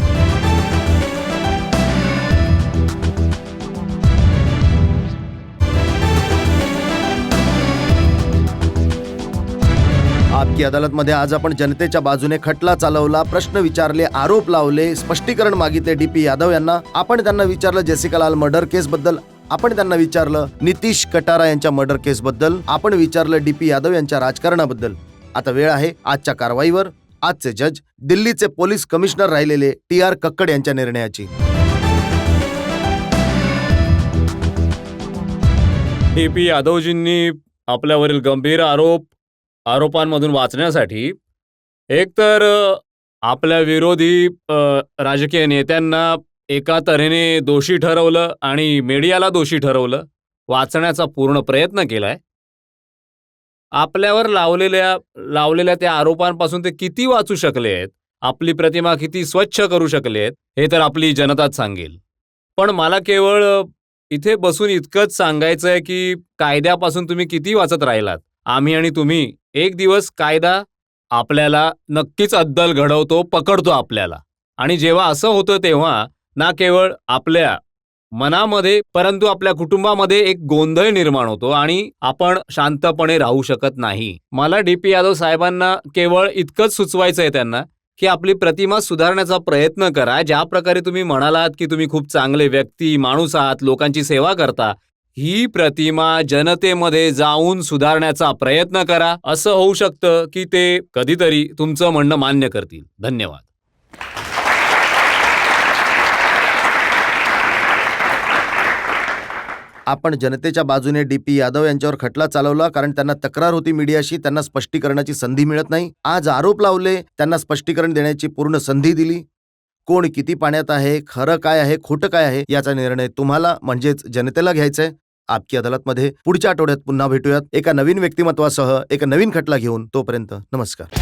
Speaker 1: आपकी अदालतमध्ये आज आपण जनतेच्या बाजूने खटला चालवला, प्रश्न विचारले, आरोप लावले, स्पष्टीकरण मागितले DP यादव यांना. आपण त्यांना विचारलं जेसिका लाल मर्डर केस बद्दल, आपण त्यांना विचारलं नितीश कटारा यांच्या मर्डर केस बद्दल, आपण विचारलं DP यादव यांच्या राजकारणाबद्दल. आता वेळ आहे आजच्या कारवाईवर. आजचे जज दिल्लीचे पोलीस कमिशनर राहिलेले TR कक्कड यांच्या निर्णयाची.
Speaker 2: DP यादवजींनी आपल्यावरील गंभीर आरोपांमधून वाचण्यासाठी एकतर आपल्या विरोधी राजकीय नेत्यांना एका तऱ्हेने दोषी ठरवलं आणि मीडियाला दोषी ठरवलं, वाचण्याचा पूर्ण प्रयत्न केलाय. आपल्यावर लावलेल्या त्या आरोपांपासून ते किती वाचू शकलेत, आपली प्रतिमा किती स्वच्छ करू शकलेत, हे तर आपली जनताच सांगेल. पण मला केवळ इथे बसून इतकंच सांगायचं आहे की कायद्यापासून तुम्ही किती वाचत राहिलात. आम्ही आणि तुम्ही एक दिवस कायदा आपल्याला नक्कीच अद्दल घडवतो, पकडतो आपल्याला. आणि जेव्हा असं होतं तेव्हा ना केवळ आपल्या मनामध्ये परंतु आपल्या कुटुंबामध्ये एक गोंधळ निर्माण होतो आणि आपण शांतपणे राहू शकत नाही. मला DP यादव साहेबांना केवळ इतकंच सुचवायचं आहे त्यांना की आपली प्रतिमा सुधारण्याचा प्रयत्न करा. ज्या प्रकारे तुम्ही म्हणालात की तुम्ही खूप चांगले व्यक्ती, माणूस आहात, लोकांची सेवा करता, ही प्रतिमा जनतेमध्ये जाऊन सुधारण्याचा प्रयत्न करा. असं होऊ शकतं की ते कधीतरी तुमचं म्हणणं मान्य करतील. धन्यवाद.
Speaker 1: आपण जनतेच्या बाजूने DP यादव यांच्यावर खटला चालवला कारण त्यांना तक्रार होती मीडियाशी, त्यांना स्पष्टीकरणाची संधी मिळत नाही. आज आरोप लावले, त्यांना स्पष्टीकरण देण्याची पूर्ण संधी दिली. कोण किती पाण्यात आहे, खरं काय आहे, खोटं काय आहे, याचा निर्णय तुम्हाला म्हणजेच जनतेला घ्यायचा आहे. आपकी अदालतमध्ये पुढच्या आठवड्यात पुन्हा भेटूयात एका नवीन व्यक्तिमत्वासह एका नवीन खटला घेऊन. तोपर्यंत नमस्कार.